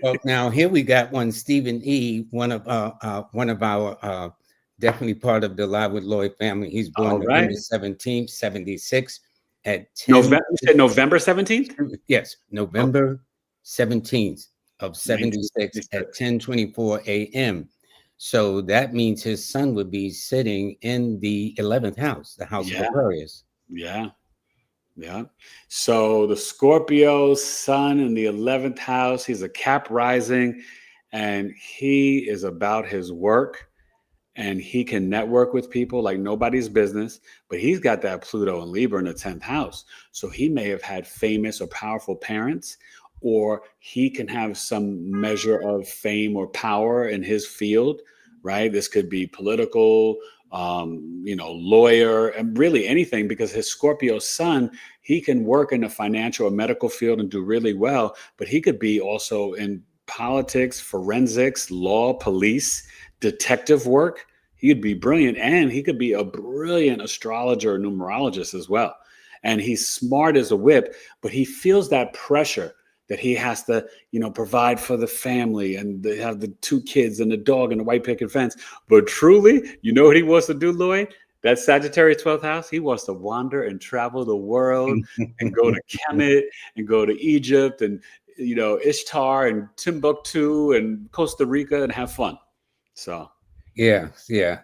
Well, now here we got one, Stephen E., one of our definitely part of the Live with Lloyd family. He's born All right. November 17th, 76 at 10. November, you said November 17th? Yes, Oh, November 17th of 76 at 1966. 10:24 a.m. So that means his son would be sitting in the 11th house, the house of Yeah, Aquarius. yeah, yeah. So the Scorpio sun in the 11th house, he's a Cap rising, and he is about his work. And he can network with people like nobody's business, but he's got that Pluto and Libra in the 10th house. So he may have had famous or powerful parents, or he can have some measure of fame or power in his field, right? This could be political, lawyer, and really anything, because his Scorpio sun, he can work in the financial or medical field and do really well, but he could be also in politics, forensics, law, police, detective work. He'd be brilliant, and he could be a brilliant astrologer or numerologist as well. And he's smart as a whip, but he feels that pressure that he has to, provide for the family, and they have the 2 kids and the dog and the white picket fence. But truly, you know what he wants to do, Lloyd? That Sagittarius 12th house, he wants to wander and travel the world and go to Kemet and go to Egypt and, Ishtar and Timbuktu and Costa Rica and have fun. So, Yeah,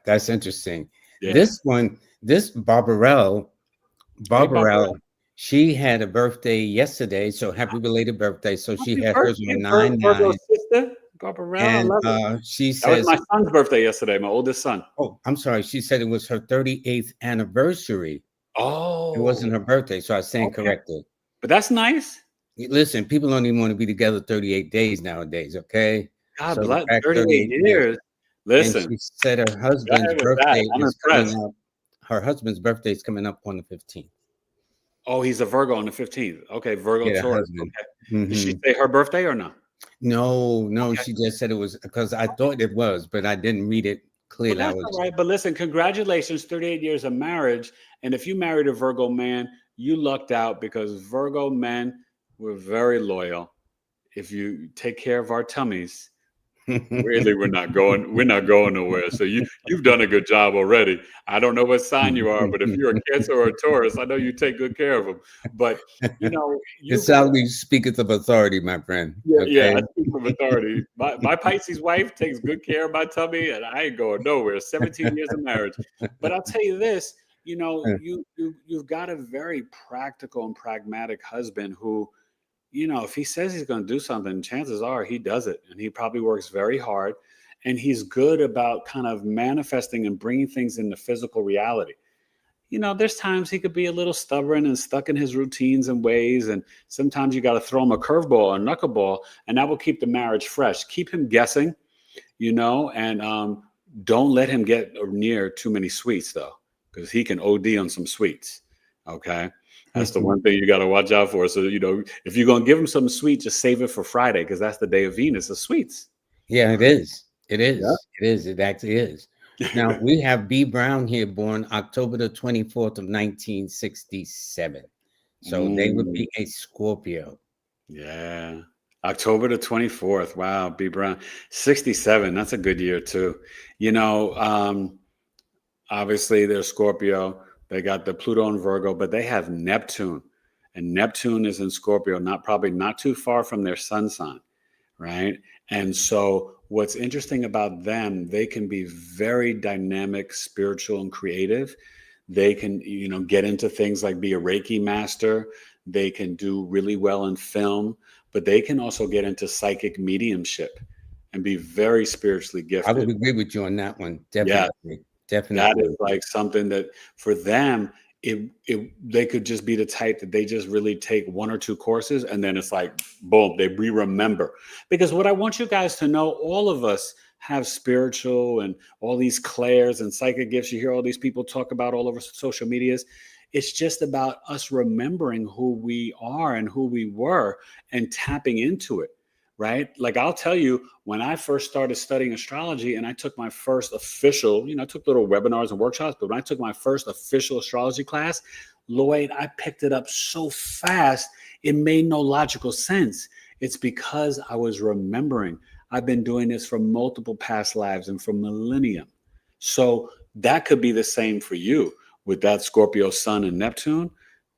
that's interesting. yeah. This Barbarelle, Hey, Barbara. she had a birthday yesterday, so happy belated birthday. So she Happy had hers birthday, on 9/9, Virgo's sister, Barbara. I and love it. she That was says, my son's birthday yesterday, my oldest son. "Oh, I'm sorry." She said it was her 38th anniversary. It wasn't Oh, her birthday, so I stand okay. corrected. But that's nice. Listen, people don't even want to be together 38 days nowadays. Okay, God so the bless, fact 38 38 years, years. and Listen, she said her go husband's ahead with that. birthday I'm is coming impressed. up. Her husband's birthday is coming up on the 15th. Oh, he's a Virgo on the 15th. Okay, Virgo Yeah, the Taurus. husband. Okay. Did she Hmm. say her birthday or no? No, Okay. she just said it was because I thought it was, but I didn't read it Well, clearly. I that's all was, right. But listen, congratulations, 38 years of marriage. And if you married a Virgo man, you lucked out, because Virgo men were very loyal. If you take care of our tummies, really, we're not going nowhere. So you've done a good job already. I don't know what sign you are, but if you're a Cancer or a Taurus, I know you take good care of them. But it you've got sounds like speaketh of authority, my friend. yeah, Okay. I speak from authority. My Pisces wife takes good care of my tummy, and I ain't going nowhere. 17 years of marriage. But I'll tell you this, you've got a very practical and pragmatic husband who, if he says he's going to do something, chances are he does it. And he probably works very hard. And he's good about kind of manifesting and bringing things into physical reality. There's times he could be a little stubborn and stuck in his routines and ways. And sometimes you got to throw him a curveball or a knuckleball, and that will keep the marriage fresh. Keep him guessing, and don't let him get near too many sweets, though, because he can OD on some sweets. Okay. That's the one thing you got to watch out for. So, if you're going to give him some sweet, just save it for Friday, because that's the day of Venus, the sweets. Yeah, it is. It Yeah. is. It is. It actually is. Now we have B. Brown here, born October the 24th of 1967. So they would Mm, be a Scorpio. yeah. October the 24th. Wow. B. Brown. 67. That's a good year, too. Obviously, they're Scorpio. They got the Pluto and Virgo, but they have Neptune. And Neptune is in Scorpio, probably not too far from their sun sign, right? And so what's interesting about them, they can be very dynamic, spiritual, and creative. They can, get into things like be a Reiki master. They can do really well in film, but they can also get into psychic mediumship and be very spiritually I would gifted. agree with you on that one. Yeah, Definitely. that Definitely. is like something that for them, they could just be the type that they just really take 1 or 2 courses, and then it's like, boom, they remember. Because what I want you guys to know, all of us have spiritual and all these clairs and psychic gifts. You hear all these people talk about all over social medias. It's just about us remembering who we are and who we were and tapping into it, right? Like I'll tell you, when I first started studying astrology and I took my first official, I took little webinars and workshops, but when I took my first official astrology class, Lloyd, I picked it up so fast, it made no logical sense. It's because I was remembering. I've been doing this for multiple past lives and for millennium. So that could be the same for you with that Scorpio Sun and Neptune.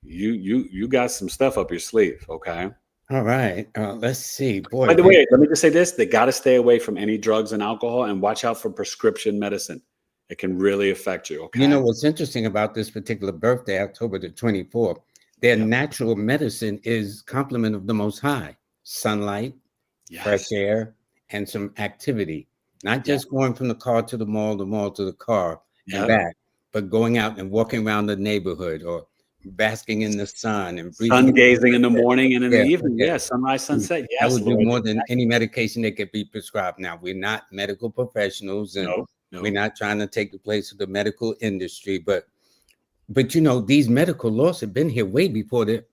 You got some stuff up your sleeve, okay? All right. Let's see. Boy, By the way, let me just say this: they got to stay away from any drugs and alcohol, and watch out for prescription medicine. It can really affect you. you Okay. know what's interesting about this particular birthday, October the 24th, their Yep. natural medicine is complement of the Most High, sunlight, fresh Yes. air, and some activity. Not Yeah. just going from the car to the mall to the car and Yep. back, but going out and walking around the neighborhood or basking in the sun and breathing Sun in the gazing in the fresh air. morning and in the Yeah, evening. yeah. Yeah. Sunrise, sunset. That Yes, would do Lloyd. more than any medication that could be prescribed. Now, we're not medical professionals and No. we're No. not trying to take the place of the medical industry, but these medical laws have been here way before the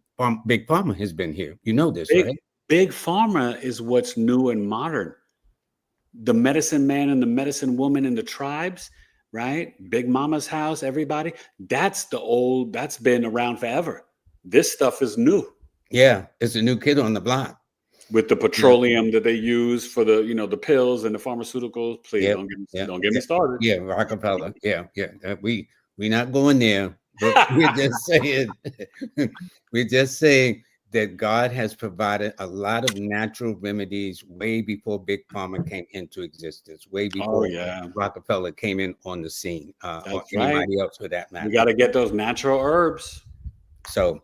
big pharma has been here. You know this, Big right? big pharma is what's new and modern. The medicine man and the medicine woman in the tribes, right? Big Mama's house, everybody. That's been around forever. This stuff is new Yeah, it's a new kid on the block. with the Yeah, petroleum that they use for the pills and the pharmaceuticals. Please yeah, don't yeah, don't get yeah, me started. yeah. Rockefeller. Yeah, yeah. We not going there, but we're just saying we're just saying that God has provided a lot of natural remedies way before Big Pharma came into existence, way Oh before yeah, Rockefeller came in on the scene, or that's right. anybody else for that We matter. got to get those natural herbs. So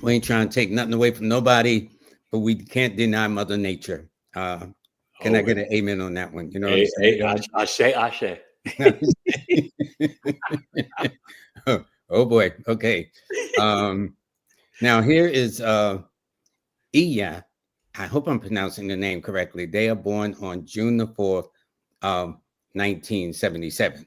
we ain't trying to take nothing away from nobody, but we can't deny Mother Nature. Can I Oh, get an amen on that one? You know what I'm saying? ashe, ashe. Oh boy. Okay. Um, now here is Iya. I hope I'm pronouncing the name correctly. They are born on June the 4th, 1977.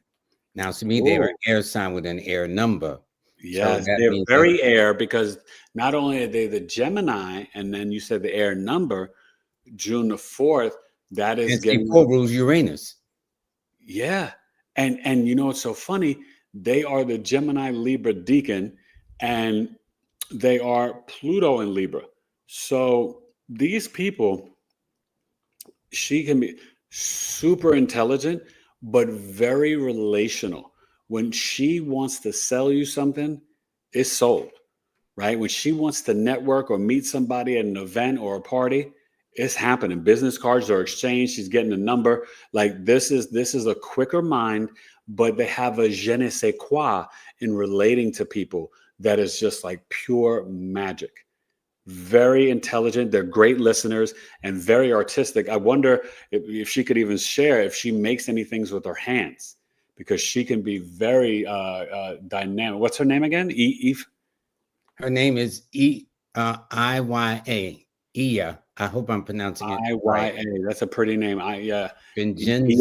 Now, to me, they are an Ooh, air sign with an air number. So yes, that they're means that very air because not only are they the Gemini, and then you said the air number, June the 4th, that is and see, getting, 4 rules Uranus. yeah. And you know, it's so funny. They are the Gemini Libra deacon, and they are Pluto in Libra. So these people, she can be super intelligent, but very relational. When she wants to sell you something, it's sold, right? When she wants to network or meet somebody at an event or a party, it's happening. Business cards are exchanged. She's getting a number. Like this is a quicker mind, but they have a je ne sais quoi in relating to people that is just like pure magic. Very intelligent. They're great listeners and very artistic. I wonder if she could even share if she makes any things with her hands, because she can be very dynamic. What's her name again? Eve. Her name is Iya. Iya. I hope I'm pronouncing it right. IYA. That's a pretty name. Yeah. Yeah. Benjensing,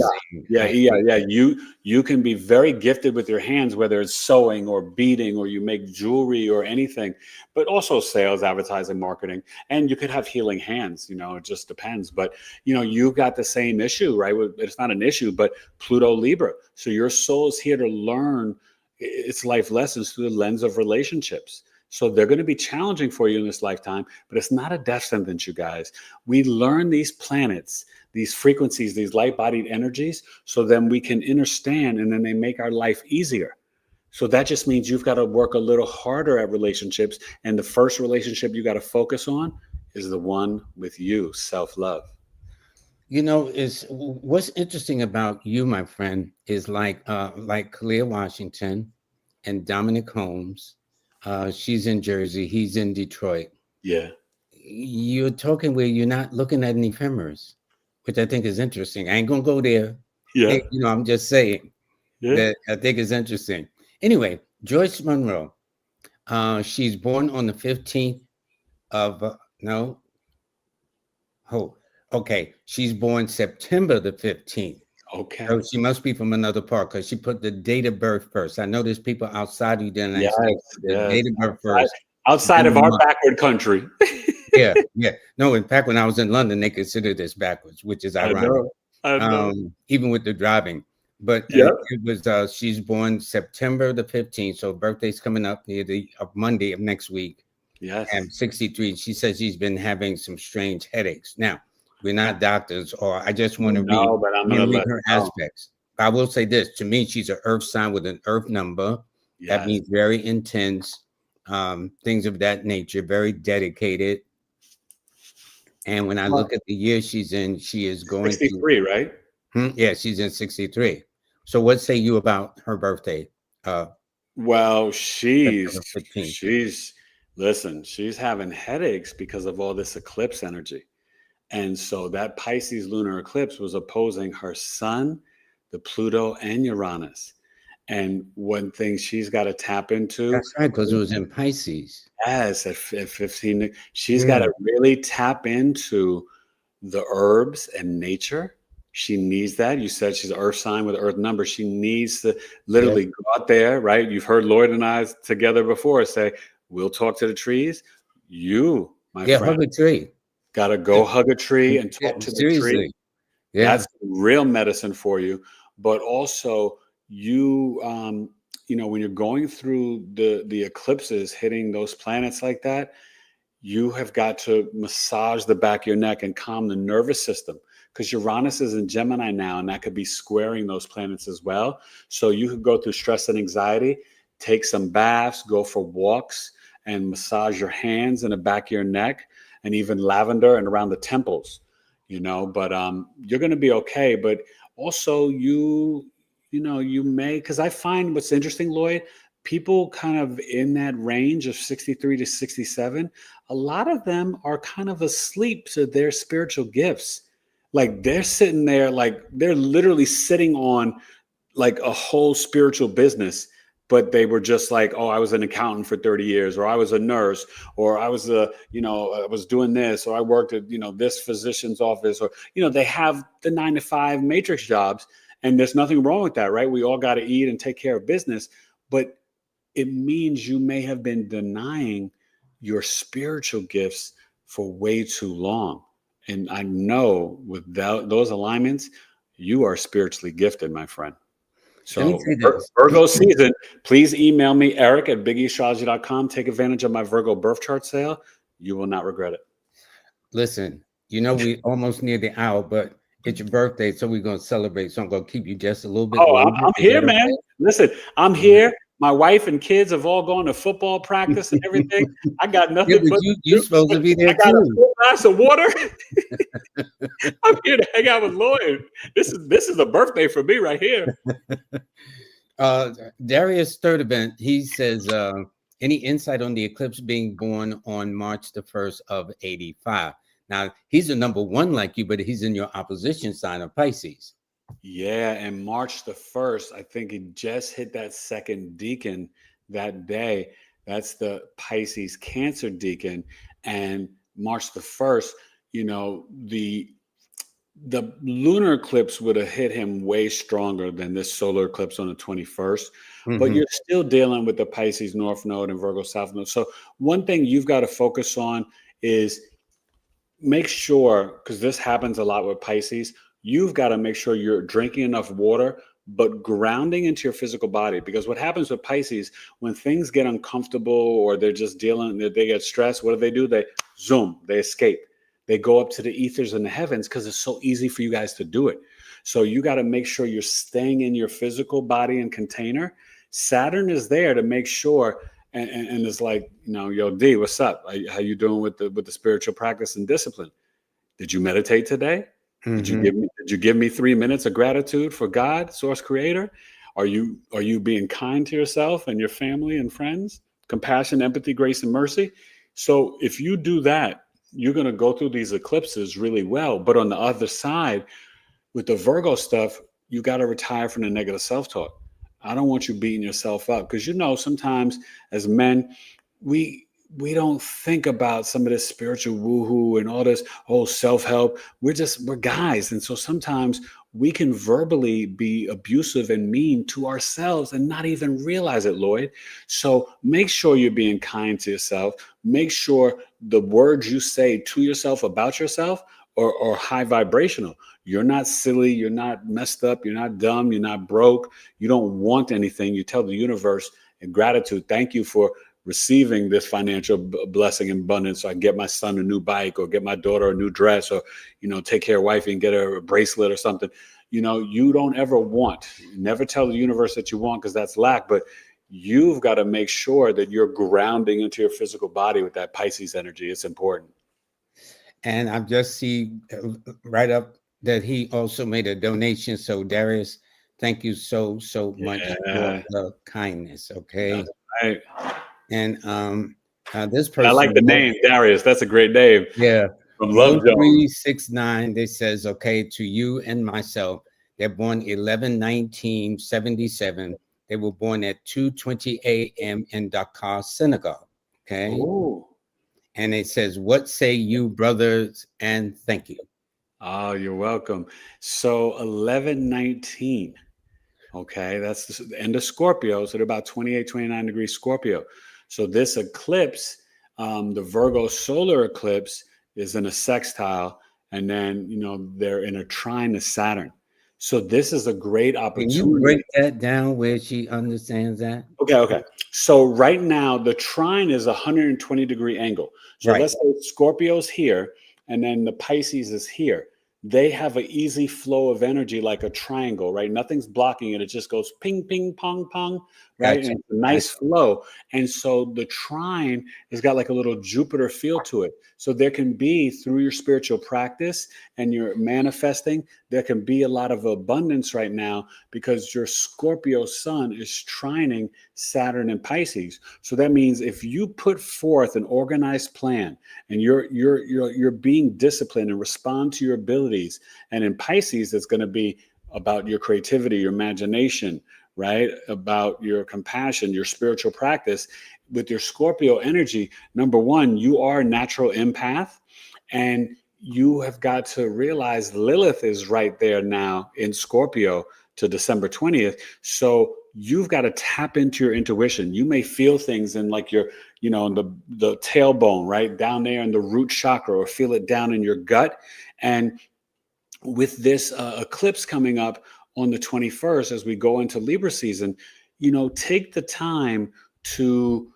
Yeah. I Yeah. think. Yeah. You can be very gifted with your hands, whether it's sewing or beading or you make jewelry or anything, but also sales, advertising, marketing. And you could have healing hands, it just depends. But you got the same issue, right? It's not an issue, but Pluto Libra. So your soul is here to learn its life lessons through the lens of relationships. So they're going to be challenging for you in this lifetime, but it's not a death sentence, you guys. We learn these planets, these frequencies, these light-bodied energies, so then we can understand, and then they make our life easier. So that just means you've got to work a little harder at relationships. And the first relationship you got to focus on is the one with you, self-love. Is what's interesting about you, my friend, is like Kalia Washington and Dominic Holmes. She's in Jersey, he's in Detroit. Yeah. You're talking where you're not looking at an ephemeris, which I think is interesting. I ain't gonna go there. Yeah. I'm just saying Yeah. that I think is interesting. Anyway, Joyce Monroe, she's born on the 15th of no, oh, okay. She's born September the 15th Okay. So she must be from another part because she put the date of birth first. I know there's people outside of the United Yes, States, the yes. date of birth Outside, first, outside then of the our month. backward country. Yeah, yeah. No, in fact, when I was in London, they considered this backwards, which is I ironic. know. I know. Even with the driving. But Yep. it was she's born September the 15th, so birthday's coming up near the Monday of next week. Yes. And 63. She says she's been having some strange headaches. Now, we're not doctors, or I just want to read, No, but I'm you gonna know, read let her you know. aspects. I will say this: to me, she's an Earth sign with an Earth number. That Yes. means very intense, things of that nature, very dedicated. And when I Well, look at the year she's in, she is going to, 63, right? yeah, she's in 63. So, what say you about her birthday, uh, Well, September 15th? listen, she's having headaches because of all this eclipse energy. And so that Pisces lunar eclipse was opposing her sun, the Pluto, and Uranus. And one thing she's got to tap into, That's right, because it was in Pisces. yes, at 15, she's got Yeah, to really tap into the herbs and nature. She needs that. You said she's an earth sign with an earth number. She needs to yeah, literally go out there, right? You've heard Lloyd and I together before say, we'll talk to the trees. You, my yeah, friend, hug a tree. got to go hug a tree and Yeah, talk to the tree. seriously. Yeah. That's real medicine for you. But also, you, when you're going through the eclipses, hitting those planets like that, you have got to massage the back of your neck and calm the nervous system because Uranus is in Gemini now, and that could be squaring those planets as well. So you could go through stress and anxiety, take some baths, go for walks, and massage your hands and the back of your neck, and even lavender and around the temples. But you're going to be okay. But also, you may, because I find what's interesting, Lloyd, people kind of in that range of 63 to 67, a lot of them are kind of asleep to their spiritual gifts. Like they're sitting there, like they're literally sitting on like a whole spiritual business, but they were just like, oh, I was an accountant for 30 years, or I was a nurse, or I was I was doing this, or I worked at, this physician's office, or, they have the 9 to 5 matrix jobs. And there's nothing wrong with that, right? We all got to eat and take care of business. But it means you may have been denying your spiritual gifts for way too long. And I know without those alignments, you are spiritually gifted, my friend. Let me So say this. Virgo season, please email me, eric@biggieastrology.com. Take advantage of my Virgo birth chart sale. You will not regret it. Listen, we almost near the hour, but it's your birthday, so we're gonna celebrate. So I'm gonna keep you just a little bit Oh, longer. I'm Is here, that man. okay? Listen, I'm here. My wife and kids have all gone to football practice and everything. I got Yeah, nothing but but you supposed to be I there got a too. full glass of water. I'm here to hang out with Lloyd. This is a birthday for me right here. Darius third event, he says, any insight on the eclipse being born on March the 1st of 85? Now, he's a number one like you, but he's in your opposition sign of Pisces. Yeah, and March the 1st, I think he just hit that second deacon that day. That's the Pisces Cancer deacon. And March the 1st, the lunar eclipse would have hit him way stronger than this solar eclipse on the 21st. But Mhm. you're still dealing with the Pisces North Node and Virgo South Node. So one thing you've got to focus on is make sure, because this happens a lot with Pisces, you've got to make sure you're drinking enough water, but grounding into your physical body. Because what happens with Pisces, when things get uncomfortable or they're just dealing, they get stressed, what do? They zoom, they escape. They go up to the ethers and the heavens because it's so easy for you guys to do it. So you got to make sure you're staying in your physical body and container. Saturn is there to make sure, and it's like, yo, D, what's up? How you doing with the spiritual practice and discipline? Did you meditate today? Mhm. Did you give me 3 minutes of gratitude for God, source creator? Are you being kind to yourself and your family and friends? Compassion, empathy, grace, and mercy. So if you do that, you're going to go through these eclipses really well. But on the other side, with the Virgo stuff, you got to retire from the negative self-talk. I don't want you beating yourself up because sometimes as men, we don't think about some of this spiritual woohoo and all this whole self-help. We're guys, and so sometimes we can verbally be abusive and mean to ourselves and not even realize it, Lloyd. So make sure you're being kind to yourself. Make sure the words you say to yourself about yourself are high vibrational. You're not silly. You're not messed up. You're not dumb. You're not broke. You don't want anything. You tell the universe in gratitude, thank you for receiving this financial blessing and abundance. So I get my son a new bike, or get my daughter a new dress, or, take care of wifey and get her a bracelet or something. You don't ever want, never tell the universe that you want, because that's lack, but you've got to make sure that you're grounding into your physical body with that Pisces energy. It's important. And I just see right up that he also made a donation. So Darius, thank you so much for Yeah, the kindness. Okay. that's right. And this And I like person, the name Darius. That's a great name yeah, from Love Jones. 0369, they says, okay, to you and myself, they're born 11/19/77. They were born at 2:20 a.m. in Dakar, Senegal. Okay. Oh, And it says, what say you, brothers? And thank you. oh, you're welcome. So 11/19. Okay, that's the end of Scorpio. So they're about 28, 29 degrees Scorpio. So this eclipse, the Virgo solar eclipse, is in a sextile, and then they're in a trine to Saturn. So this is a great Can you break opportunity. that down where she understands that? Okay. So right now the trine is a 120-degree angle. So Right. let's say Scorpio's here, and then the Pisces is here. They have an easy flow of energy like a triangle, right? Nothing's blocking it. It just goes ping, ping, pong, pong, right? Gotcha. And it's a nice flow. And so the trine has got like a little Jupiter feel to it. So there can be, through your spiritual practice and your manifesting, there can be a lot of abundance right now, because your Scorpio sun is trining Saturn and Pisces. So that means if you put forth an organized plan, and you're being disciplined and respond to your abilities, and in Pisces it's going to be about your creativity, your imagination, right? About your compassion, your spiritual practice. With your Scorpio energy, number one, you are a natural empath, and you have got to realize Lilith is right there now in Scorpio to December 20th. So you've got to tap into your intuition. You may feel things in like your, in the tailbone, right down there in the root chakra, or feel it down in your gut. And with this eclipse coming up on the 21st, as we go into Libra season, take the time to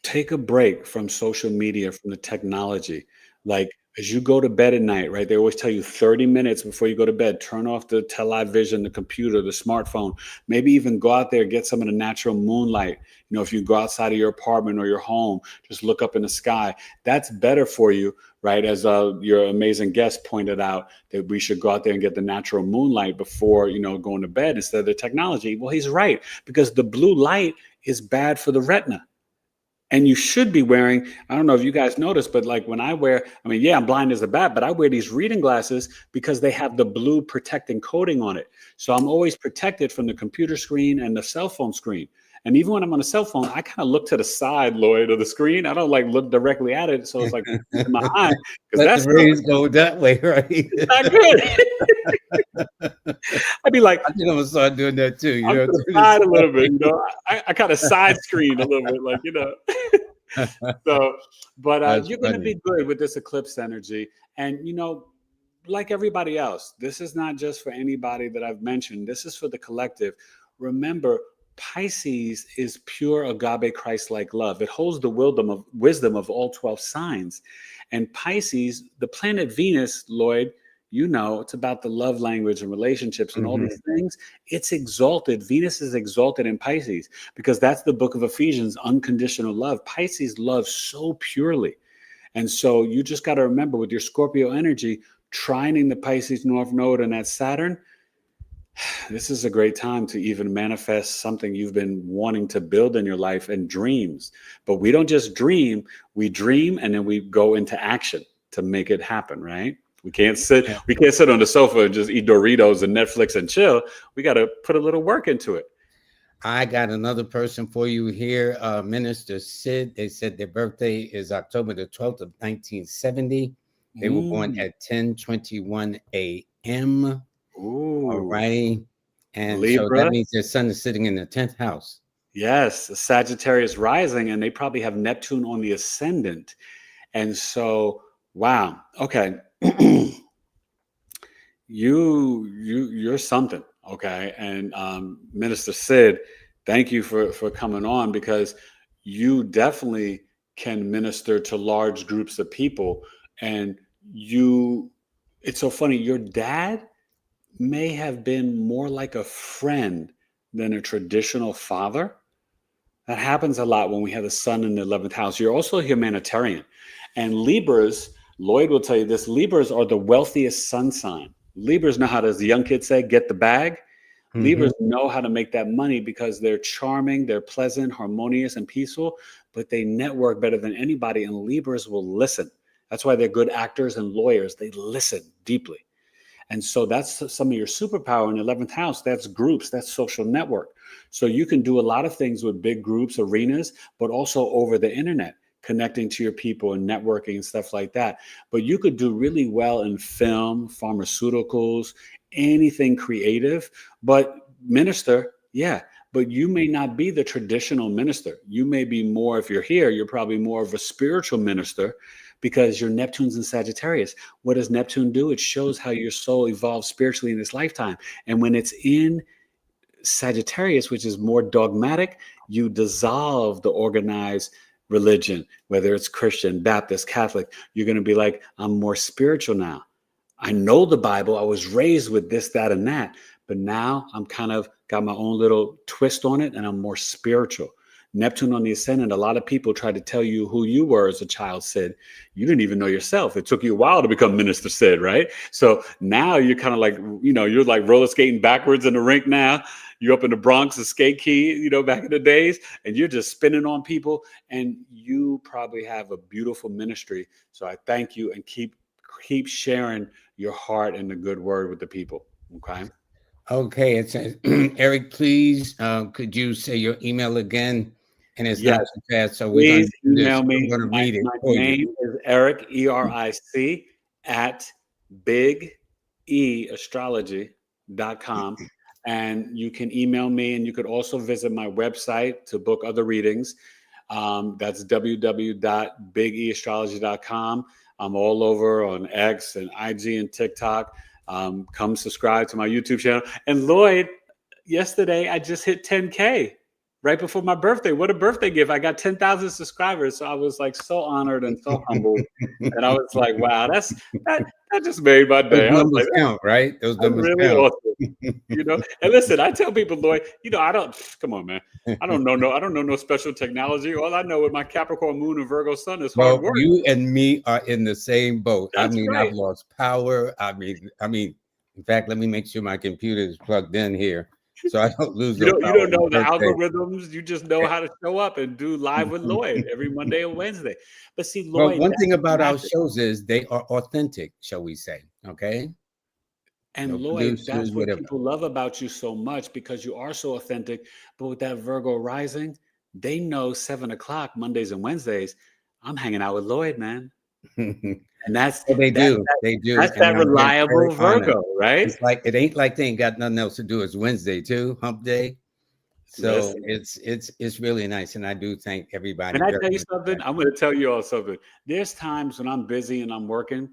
take a break from social media, from the technology. Like, as you go to bed at night, right? They always tell you 30 minutes before you go to bed, turn off the television, the computer, the smartphone. Maybe even go out there, get some of the natural moonlight. If you go outside of your apartment or your home, just look up in the sky. That's better for you, right? As your amazing guest pointed out, that we should go out there and get the natural moonlight before, going to bed, instead of the technology. Well, he's right, because the blue light is bad for the retina. And you should be wearing, I don't know if you guys notice, but like when I wear, yeah, I'm blind as a bat, but I wear these reading glasses because they have the blue protecting coating on it. So I'm always protected from the computer screen and the cell phone screen. And even when I'm on a cell phone, I kind of look to the side, Lloyd, of the screen. I don't like look directly at it. So it's like in my eye, because Let the that's rays go that way, right? not good. I'd be like, I think I'm gonna start doing that too. I'm to the side a little bit, I kind of side screen a little bit, like, So, but That's you're going to funny. be good with this eclipse energy. And, like everybody else, this is not just for anybody that I've mentioned. This is for the collective. Remember, Pisces is pure agape Christ-like love. It holds the wisdom of all 12 signs. And Pisces, the planet Venus, Lloyd, it's about the love language and relationships and all these things. It's exalted. Venus is exalted in Pisces, because that's the book of Ephesians, unconditional love. Pisces loves so purely. And so you just got to remember, with your Scorpio energy, trining the Pisces North Node and that Saturn, this is a great time to even manifest something you've been wanting to build in your life, and dreams. But we don't just dream, we dream and then we go into action to make it happen, right? We can't sit on the sofa and just eat Doritos and Netflix and chill. We got to put a little work into it. I got another person for you here. Minister Sid, they said their birthday is October the 12th of 1970. They were born at 10:21 a.m. All Ooh, right. And so that Libra. means their sun is sitting in the 10th house. Yes, the Sagittarius rising, and they probably have Neptune on the ascendant. And so, wow. Okay. You're something. Okay. And Minister Sid, thank you for coming on, because you definitely can minister to large groups of people. And you, it's so funny, your dad may have been more like a friend than a traditional father. That happens a lot when we have the sun in the 11th house. You're also a humanitarian. And Libras, Lloyd will tell you this, Libras are the wealthiest sun sign. Libras know how to, as the young kids say, get the bag. Mhm. Libras know how to make that money because they're charming, they're pleasant, harmonious, and peaceful, but they network better than anybody. And Libras will listen. That's why they're good actors and lawyers. They listen deeply. And so that's some of your superpower in the 11th house. That's groups, that's social network. So you can do a lot of things with big groups, arenas, but also over the internet, connecting to your people and networking and stuff like that. But you could do really well in film, pharmaceuticals, anything creative. But minister, yeah, but you may not be the traditional minister. You may be more, if you're here, you're probably more of a spiritual minister, because your Neptune's in Sagittarius. What does Neptune do? It shows how your soul evolves spiritually in this lifetime. And when it's in Sagittarius, which is more dogmatic, you dissolve the organized religion, whether it's Christian, Baptist, Catholic. You're going to be like, I'm more spiritual now. I know the Bible. I was raised with this, that, and that. But now I'm kind of got my own little twist on it, and I'm more spiritual. Neptune on the ascendant, a lot of people try to tell you who you were as a child, Sid. You didn't even know yourself. It took you a while to become Minister Sid, right? So now you're kind of like, you're like roller skating backwards in the rink now. You're up in the Bronx, a skate key, back in the days, and you're just spinning on people. And you probably have a beautiful ministry. So I thank you, and keep sharing your heart and the good word with the people. Okay. Okay, it says, Eric, please, could you say your email again? And it's Yes. not too fast, so we're going Please to do this. email I'm me. going to read it My for you. name is Eric, ERIC, at Big E Astrology.com. And you can email me, and you could also visit my website to book other readings. That's www.bigeastrology.com. I'm all over on X and IG and TikTok. Come subscribe to my YouTube channel. And Lloyd, yesterday I just hit 10K right before my birthday. What a birthday gift. I got 10,000 subscribers. So I was like so honored and so humbled. And I was like, wow, that just made my Those day. I was numbers like, count, right? Those that's numbers really count. awesome. And listen, I tell people, Lloyd, I don't, come on, man. I don't know no special technology. All I know with my Capricorn moon and Virgo sun is hard Well, work. you and me are in the same boat. I That's mean, I've right. lost power. In fact, let me make sure my computer is plugged in here so I don't lose no You power don't on know the birthday. algorithms. You just know how to show up and do live with Lloyd every Monday and Wednesday. But see, Well, Lloyd, one that's thing about our magic. shows is they are authentic, shall we say? Okay, And no Lloyd, producers, that's what whatever. people love about you so much, because you are so authentic. But with that Virgo rising, they know 7 o'clock Mondays and Wednesdays, I'm hanging out with Lloyd, man. And Well, they do, that's and that I'm very reliable honored. Virgo, right? It's like it ain't like they ain't got nothing else to do. It's Wednesday too, Hump Day. So Listen, it's really nice, and I do thank everybody can I very tell you much for something? that. I'm going to tell you all something. There's times when I'm busy and I'm working,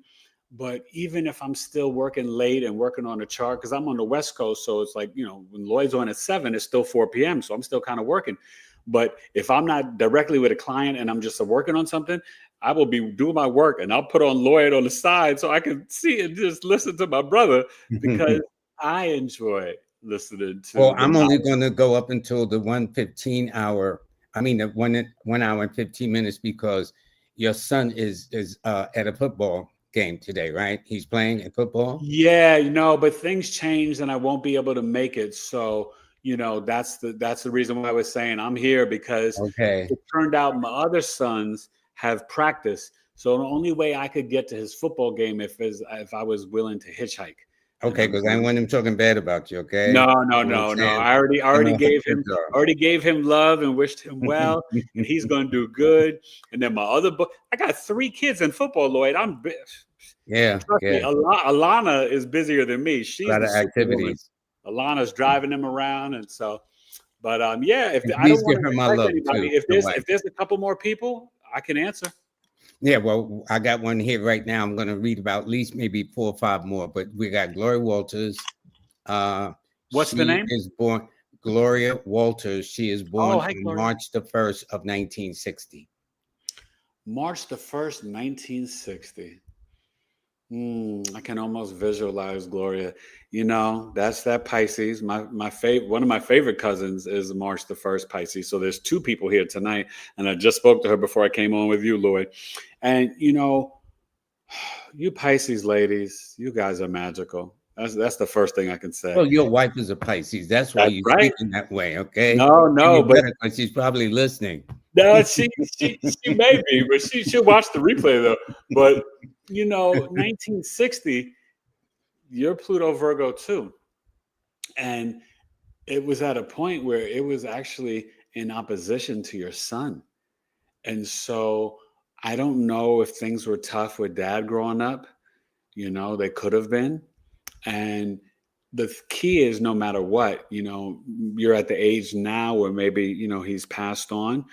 but even if I'm still working late and working on a chart, because I'm on the West Coast, so it's like, when Lloyd's on at 7, it's still 4 p.m. So I'm still kind of working. But if I'm not directly with a client and I'm just working on something, I will be doing my work, and I'll put on Lloyd on the side so I can see and just listen to my brother, because I enjoy listening Well, to the I'm only knowledge. going to go up until the 1:15 hour. I mean, the 1 hour and 15 minutes, because your son is at a football game today, right? He's playing at football. Yeah, but things changed and I won't be able to make it. So, that's the reason why I was saying I'm here, because Okay. it turned out my other sons have practice. So the only way I could get to his football game if I was willing to hitchhike. And Okay, because I don't want him talking bad about you. Okay. no, no, You know what I'm no, no. saying? I I already know how gave kids him love and wished him well, and he's going to do good. And then my other boy, I got 3 kids in football, Lloyd. Yeah, Trust me, yeah. Alana is busier than me. A She's lot the of superwoman. activities. Alana's driving him around, and so. But yeah, if And I don't please want give to her my neglect love anybody, too, my wife. if there's a couple more people, I can answer. Yeah, well, I got one here right now. I'm going to read about at least maybe 4 or 5 more, but we got Gloria Walters. Uh, What's the she name? is born Gloria Walters. She is Oh, born hi, on Gloria. March the 1st of 1960. March the 1st, 1960. I can almost visualize Gloria. That's that Pisces. My favorite, one of my favorite cousins is March the 1st Pisces. So there's two people here tonight, and I just spoke to her before I came on with you, Lloyd. And you Pisces ladies, you guys are magical. That's the first thing I can say. Well, your wife is a Pisces. That's why That's you right. speak in that way, okay? No, And no, you but better because she's probably listening. no, she may be, but she'll watch the replay though. But 1960, you're Pluto Virgo too, and it was at a point where it was actually in opposition to your sun, and so I don't know if things were tough with Dad growing up. They could have been, and the key is no matter what, you're at the age now where maybe, he's passed on.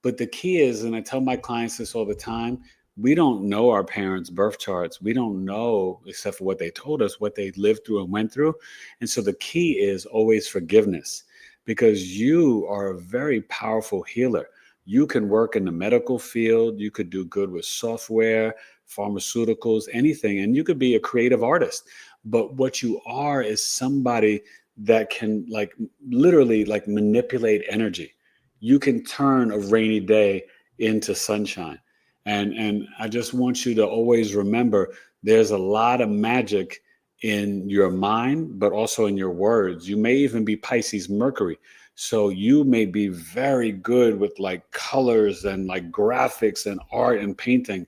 But the key is, and I tell my clients this all the time, we don't know our parents' birth charts. We don't know, except for what they told us, what they lived through and went through. And so the key is always forgiveness, because you are a very powerful healer. You can work in the medical field. You could do good with software, pharmaceuticals, anything, and you could be a creative artist. But what you are is somebody that can like literally like manipulate energy. You can turn a rainy day into sunshine. And I just want you to always remember there's a lot of magic in your mind, but also in your words. You may even be Pisces Mercury. So you may be very good with like colors and like graphics and art and painting.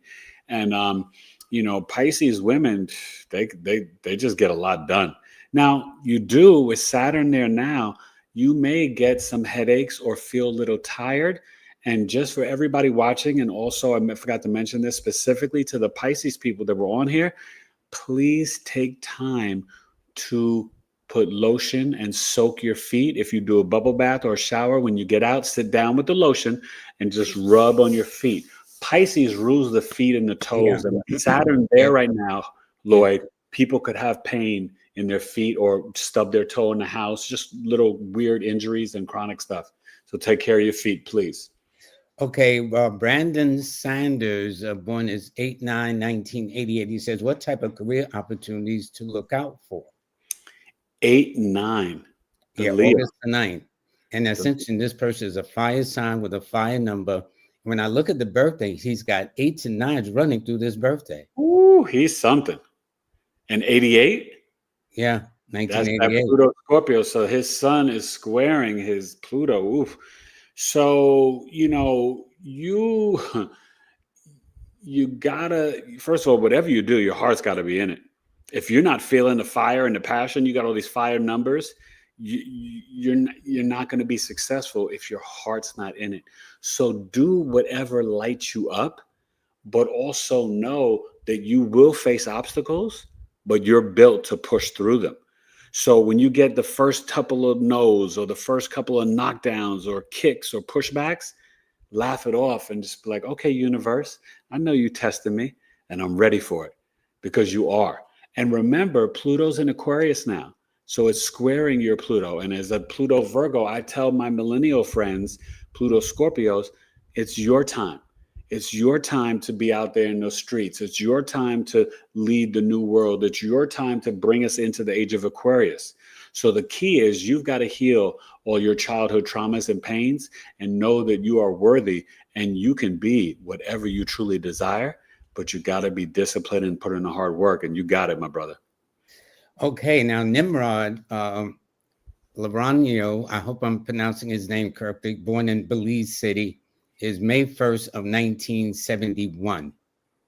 And Pisces women, they just get a lot done. Now, you do with Saturn there now, you may get some headaches or feel a little tired. And just for everybody watching, and also I forgot to mention this specifically to the Pisces people that were on here, please take time to put lotion and soak your feet. If you do a bubble bath or a shower, when you get out, sit down with the lotion and just rub on your feet. Pisces rules the feet and the Yeah. toes. And Saturn Yeah. there right now, Yeah. Lloyd, people could have pain in their feet or stub their toe in the house, just little weird injuries and chronic stuff. So take care of your feet, please. Okay, well, Brandon Sanders, born as 8/9/1988. He says, what type of career opportunities to look out for? 8-9, the Yeah, Leo. August the 9th. And essentially, this person is a fire sign with a fire number. When I look at the birthdays, he's got 8s and 9s running through this birthday. Ooh, he's something. And 88? Yeah, That's that 1988. Pluto Scorpio. So his sun is squaring his Pluto. Oof. So, you gotta, first of all, whatever you do, your heart's gotta be in it. If you're not feeling the fire and the passion, you got all these fire numbers, you're not going to be successful if your heart's not in it. So do whatever lights you up, but also know that you will face obstacles, but you're built to push through them. So when you get the first couple of no's or the first couple of knockdowns or kicks or pushbacks, laugh it off and just be like, okay, universe, I know you tested me and I'm ready for it, because you are. And remember, Pluto's in Aquarius now. So it's squaring your Pluto. And as a Pluto Virgo, I tell my millennial friends, Pluto Scorpios, it's your time. It's your time to be out there in those streets. It's your time to lead the new world. It's your time to bring us into the age of Aquarius. So the key is you've got to heal all your childhood traumas and pains and know that you are worthy and you can be whatever you truly desire, but you got to be disciplined and put in the hard work. And you got it, my brother. Okay, now Nimrod Laranio, I hope I'm pronouncing his name correctly, born in Belize City, is May 1st of 1971.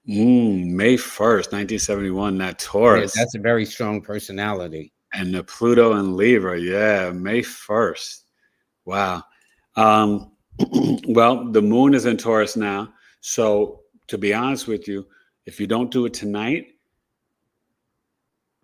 May 1st, 1971, that Yeah, Taurus. that's a very strong personality. And the Pluto and Libra. Yeah, May 1st. Wow. Um, well, the moon is in Taurus now. So to be honest with you, if you don't do it tonight,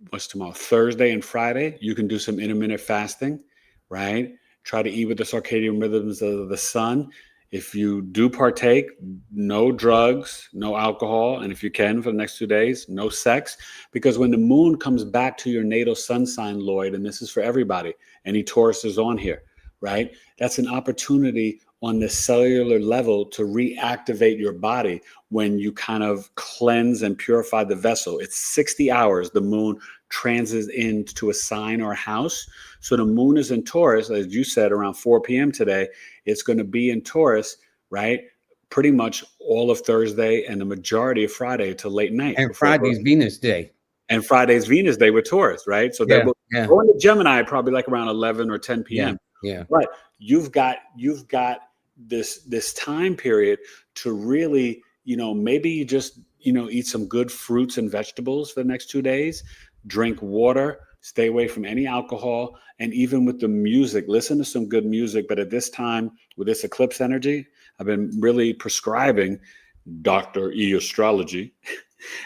what's tomorrow? Thursday and Friday, you can do some intermittent fasting, right? Try to eat with the circadian rhythms of the sun. If you do partake, no drugs, no alcohol, and if you can for the next 2 days, no sex, because when the moon comes back to your natal sun sign, Lloyd, and this is for everybody, any Taurus is on here, right? That's an opportunity on the cellular level to reactivate your body when you kind of cleanse and purify the vessel. It's 60 hours the moon transits into a sign or a house. So the moon is in Taurus, as you said, around 4 p.m. today. It's going to be in Taurus, right? Pretty much all of Thursday and the majority of Friday till late night. And Friday's Venus Day. And Friday's Venus Day with Taurus, right? So that will go into Gemini probably like around 11 or 10 p.m. Yeah. But you've got this time period to really, maybe you just, eat some good fruits and vegetables for the next 2 days, drink water, stay away from any alcohol, and even with the music, listen to some good music. But at this time, with this eclipse energy, I've been really prescribing Dr. E Astrology,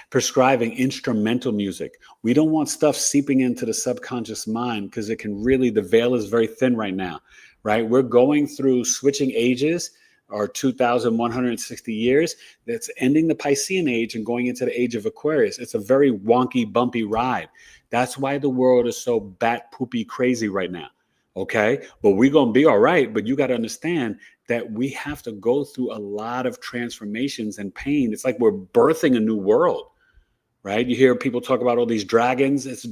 prescribing instrumental music. We don't want stuff seeping into the subconscious mind because it can really, the veil is very thin right now, right? We're going through switching ages, or 2,160 years. That's ending the Piscean age and going into the age of Aquarius. It's a very wonky, bumpy ride. That's why the world is so bat poopy crazy right now. Okay. But we're going to be all right. But you got to understand that we have to go through a lot of transformations and pain. It's like we're birthing a new world, right? You hear people talk about all these dragons. It's,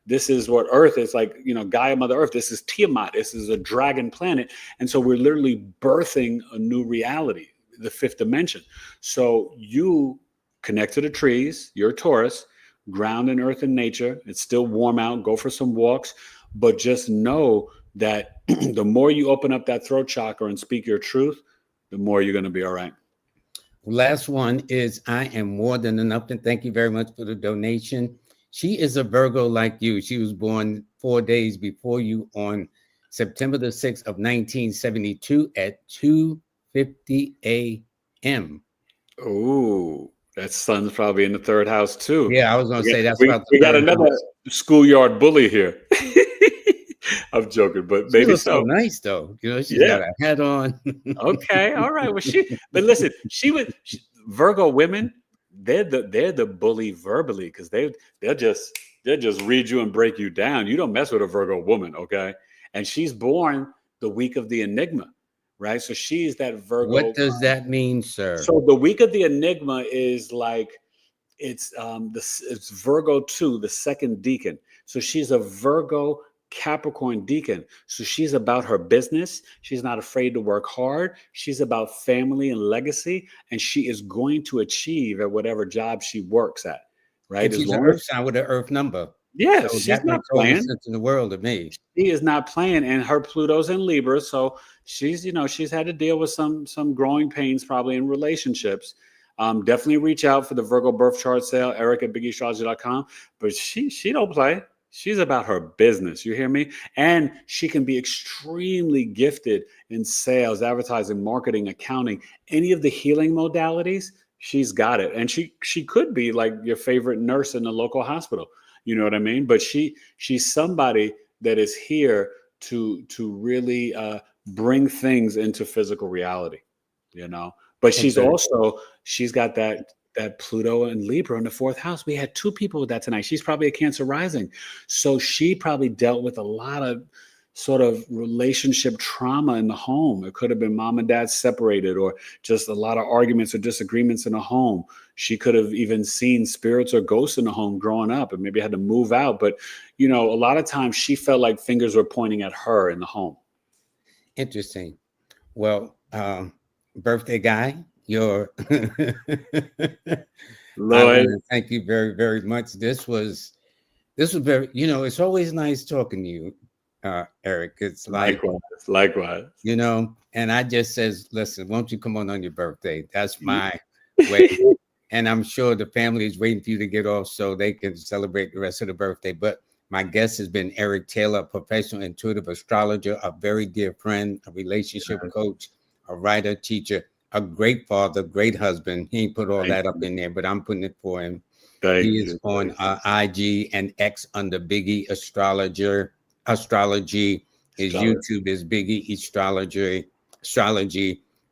this is what Earth is like, Gaia, Mother Earth. This is Tiamat. This is a dragon planet. And so we're literally birthing a new reality, the fifth dimension. So you connect to the trees, you're a Taurus, ground in earth and nature. It's still warm out. Go for some walks, but just know that the more you open up that throat chakra and speak your truth, the more you're going to be all right. Last one is I am more than enough. And thank you very much for the donation. She is a Virgo like you. She was born 4 days before you on September the 6th of 1972 at 2:50 a.m. Oh, that sun's probably in the third house too. Yeah, I was going to say that's about we got another schoolyard bully here. I'm joking, but maybe so nice though. She's got a hat on. Okay, all right. Well, but listen, Virgo women. They're the bully verbally because they'll just read you and break you down. You don't mess with a Virgo woman, okay? And she's born the week of the Enigma, right? So she's that Virgo. What does that mean, sir? So the week of the Enigma is like it's Virgo 2, the second decan. So she's a Virgo Capricorn decan. So she's about her business. She's not afraid to work hard. She's about family and legacy, and she is going to achieve at whatever job she works at, right? And she's an Earth sign with an Earth number. Yeah, so she's not playing. Sense in the world to me. She is not playing, and her Pluto's in Libra, so she's had to deal with some growing pains probably in relationships. Definitely reach out for the Virgo birth chart sale, eric@biggieastrology.com. But she don't play. She's about her business. You hear me? And she can be extremely gifted in sales, advertising, marketing, accounting, any of the healing modalities. She's got it. And she could be like your favorite nurse in the local hospital. You know what I mean? But she's somebody that is here to really bring things into physical reality, But she's got that Pluto and Libra in the fourth house. We had 2 people with that tonight. She's probably a Cancer rising. So she probably dealt with a lot of sort of relationship trauma in the home. It could have been mom and dad separated, or just a lot of arguments or disagreements in the home. She could have even seen spirits or ghosts in the home growing up and maybe had to move out. But, a lot of times she felt like fingers were pointing at her in the home. Interesting. Well, birthday guy, your Lloyd, thank you very, very much. This was very, it's always nice talking to you, Eric. It's like likewise. And I just says, listen, won't you come on your birthday? That's my way. And I'm sure the family is waiting for you to get off so they can celebrate the rest of the birthday. But my guest has been Eric Taylor, a professional intuitive astrologer, a very dear friend, a relationship coach, a writer, teacher, a great father, great husband. He ain't put all that up in there, but I'm putting it for him. Thank He is you. on IG and X under Biggie Astrology. His Astrologer. YouTube is Biggie Astrology.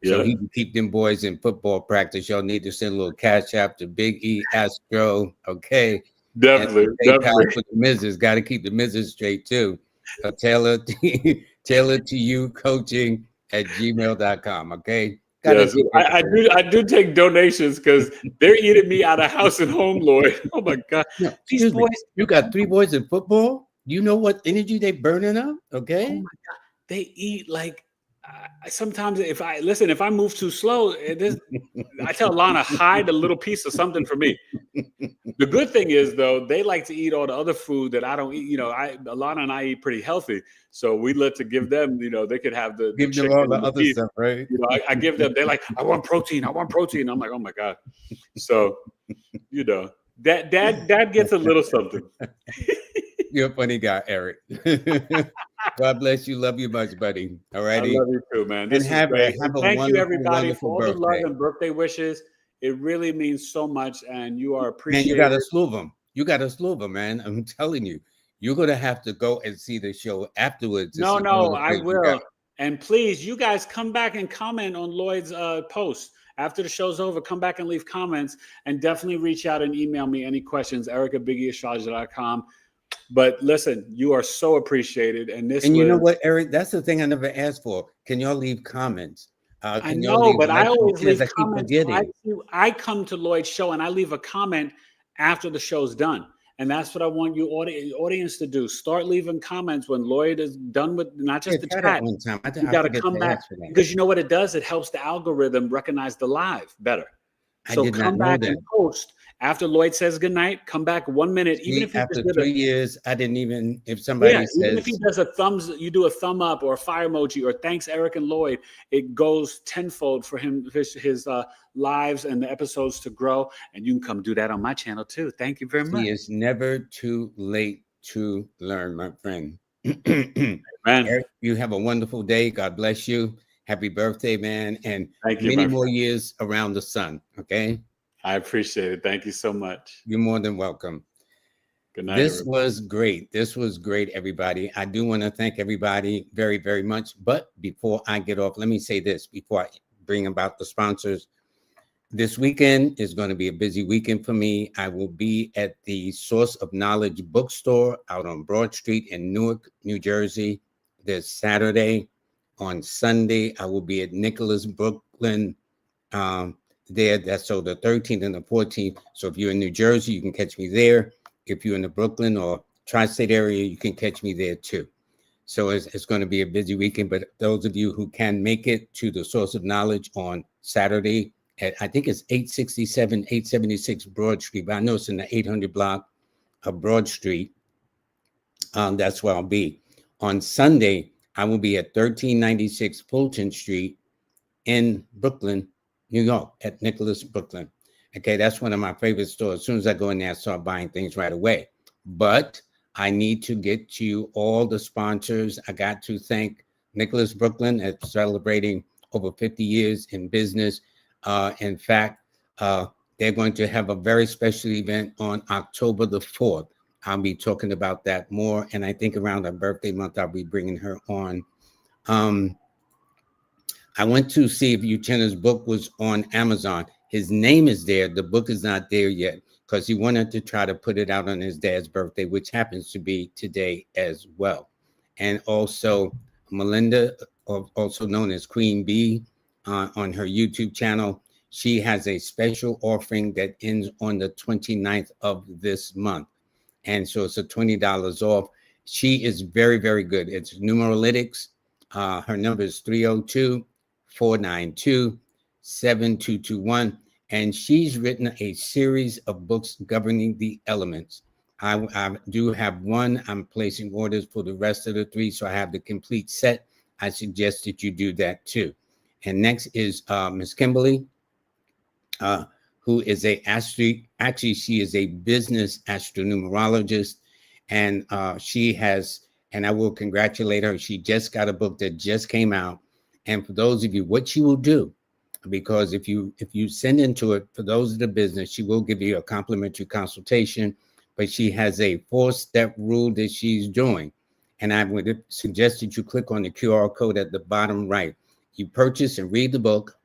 So Yeah, he can keep them boys in football practice. Y'all need to send a little cash app to Big E Astro, okay? And definitely, PayPal definitely. for the missus. Got to keep the missus straight too. Taylor, Taylor to you coaching at gmail.com. Okay. Got to Yes, take care I of her. do. I do take donations because they're eating me out of house and home, Lloyd. Oh my God, No, these excuse me. boys. You got three boys in football. You know what energy they burning up? Oh Okay. my God, they eat like. Sometimes if I move too slow, I tell Lana hide a little piece of something for me. The good thing is though, they like to eat all the other food that I don't eat. Alana and I eat pretty healthy, so we let to give them. They could have the Give them all chicken the and the other beef. stuff, right? I give them. They're like, I want protein. I want protein. I'm like, oh my God. So that dad gets a little something. You're a funny guy, Eric. God bless you. Love you much, buddy. All I righty. love you too, man. And This was great. And have a thank you wonderful, everybody wonderful for all the love birthday. and birthday wishes. It really means so much, and you are Man, you got appreciated. a slew of them. You got a slew of them, man. I'm telling you. You're going to have to go and see the show afterwards to No, see all no, the I things you got. will. And please, you guys come back and comment on Lloyd's post. After the show's over, come back and leave comments and definitely reach out and email me any questions, eric@biggieastrologer.com. But listen, you are so appreciated. And this And you know was, what, Eric? That's the thing I never asked for. Can y'all leave comments? I Can y'all know, leave but I likes and always shares? leave I keep comments. forgetting. I come to Lloyd's show and I leave a comment after the show's done. And that's what I want you audience to do. Start leaving comments when Lloyd is done with not Yeah, just the try that chat. one time. You I got to forget come to back ask for that. because you know what it does? It helps the algorithm recognize the live better. I So did not come know back that. and post after Lloyd says goodnight. Come back 1 minute, even See, if you after just did a 3 years, I didn't even, if yeah, somebody even if he says, does you do a thumb up or a fire emoji or thanks Eric and Lloyd, it goes tenfold for his lives and the episodes to grow. And you can come do that on my channel too. Thank you very much, see, it's never too late to learn, my friend. man. Eric, you have a wonderful day. God bless you. Happy birthday, man. And Thank you, many my more friend. years around the sun. Okay. I appreciate it. Thank you so much. You're more than welcome. Good night, This everybody. was great. This was great, everybody. I do want to thank everybody very, very much. But before I get off, let me say this before I bring about the sponsors. This weekend is going to be a busy weekend for me. I will be at the Source of Knowledge bookstore out on Broad Street in Newark, New Jersey, this Saturday. On Sunday, I will be at Nicholas, Brooklyn, um, there. That's so the 13th and the 14th. So if you're in New Jersey, you can catch me there. If you're in the Brooklyn or tri-state area, you can catch me there too. So it's going to be a busy weekend, but those of you who can make it to the Source of Knowledge on Saturday at, I think it's 867, 876 Broad Street, but I know it's in the 800 block of Broad Street. That's where I'll be. On Sunday, I will be at 1396 Fulton Street in Brooklyn, New York, at Nicholas, Brooklyn. Okay, that's one of my favorite stores. As soon as I go in there, I start buying things right away. But I need to get to you all the sponsors. I got to thank Nicholas Brooklyn at celebrating over 50 years in business. In fact, they're going to have a very special event on October the 4th. I'll be talking about that more. And I think around her birthday month, I'll be bringing her on. I went to see if Uchenna's book was on Amazon. His name is there. The book is not there yet because he wanted to try to put it out on his dad's birthday, which happens to be today as well. And also Melinda, also known as Queen Bee, on her YouTube channel, she has a special offering that ends on the 29th of this month. And so it's a $20 off. She is very, very good. It's numerologics. Her number is 302-492-7221. And she's written a series of books governing the elements. I do have one. I'm placing orders for the rest of the three. So I have the complete set. I suggest that you do that too. And next is Miss Kimberly, who is actually she is a business astronumerologist, and she has, and I will congratulate her. She just got a book that just came out, and for those of you, what she will do, because if you send into it, for those of the business, she will give you a complimentary consultation, but she has a 4-step rule that she's doing. And I would suggest that you click on the QR code at the bottom right. You purchase and read the book,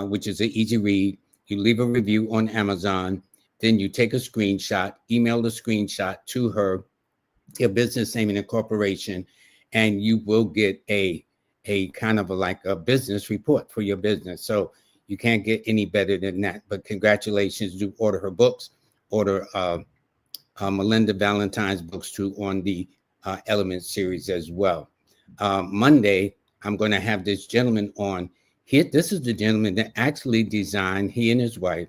which is an easy read. You leave a review on Amazon. Then you take a screenshot, email the screenshot to her, your business name and incorporation, and you will get a kind of like a business report for your business. So you can't get any better than that. But congratulations, do order her books, order Melinda Valentine's books too on the Element series as well. Monday, I'm going to have this gentleman on here. This is the gentleman that actually designed, he and his wife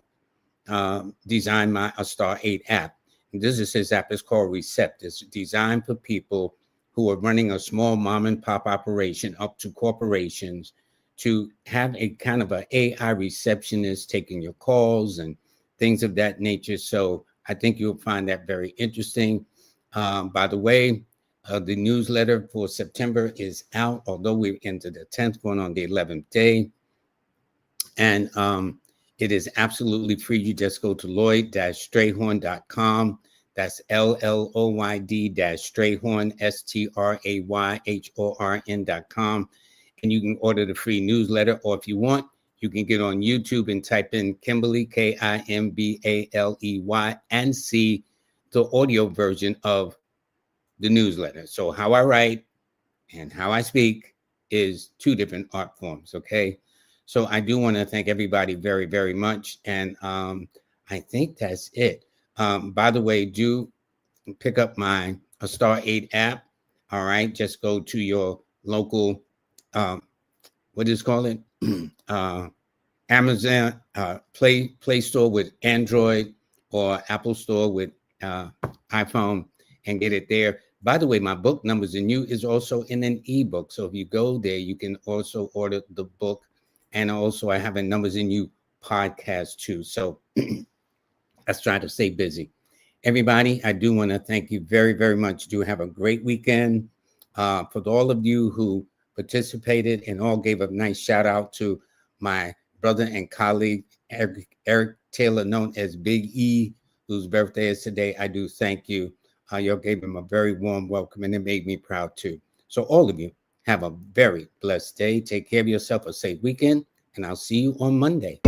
designed my A Star 8 app. And this is his app. It's called Recept. It's designed for people who are running a small mom and pop operation up to corporations to have a kind of an AI receptionist taking your calls and things of that nature. So I think you'll find that very interesting. By the way, the newsletter for September is out, although we're into the 10th one on the 11th day. And it is absolutely free. You just go to Lloyd-Strayhorn.com. That's LLOYD-Strayhorn, STRAYHORN.com. And you can order the free newsletter, or if you want, you can get on YouTube and type in Kimberly, Kimbaley, and see the audio version of the newsletter. So how I write and how I speak is 2 different art forms, okay? So I do want to thank everybody very, very much. And I think that's it. By the way, do pick up my A Star 8 app. All right. Just go to your local, what is it called? Amazon Play Store with Android or Apple Store with iPhone and get it there. By the way, my book, Numbers and You, is also in an ebook. So if you go there, you can also order the book. And also I have a Numbers and You podcast too. So let's try to stay busy. Everybody, I do want to thank you very, very much. Do have a great weekend. For all of you who participated and all gave a nice shout out to my brother and colleague, Eric Taylor, known as Big E, whose birthday is today. I do thank you. Y'all gave him a very warm welcome, and it made me proud too. So all of you, have a very blessed day. Take care of yourself, a safe weekend, and I'll see you on Monday.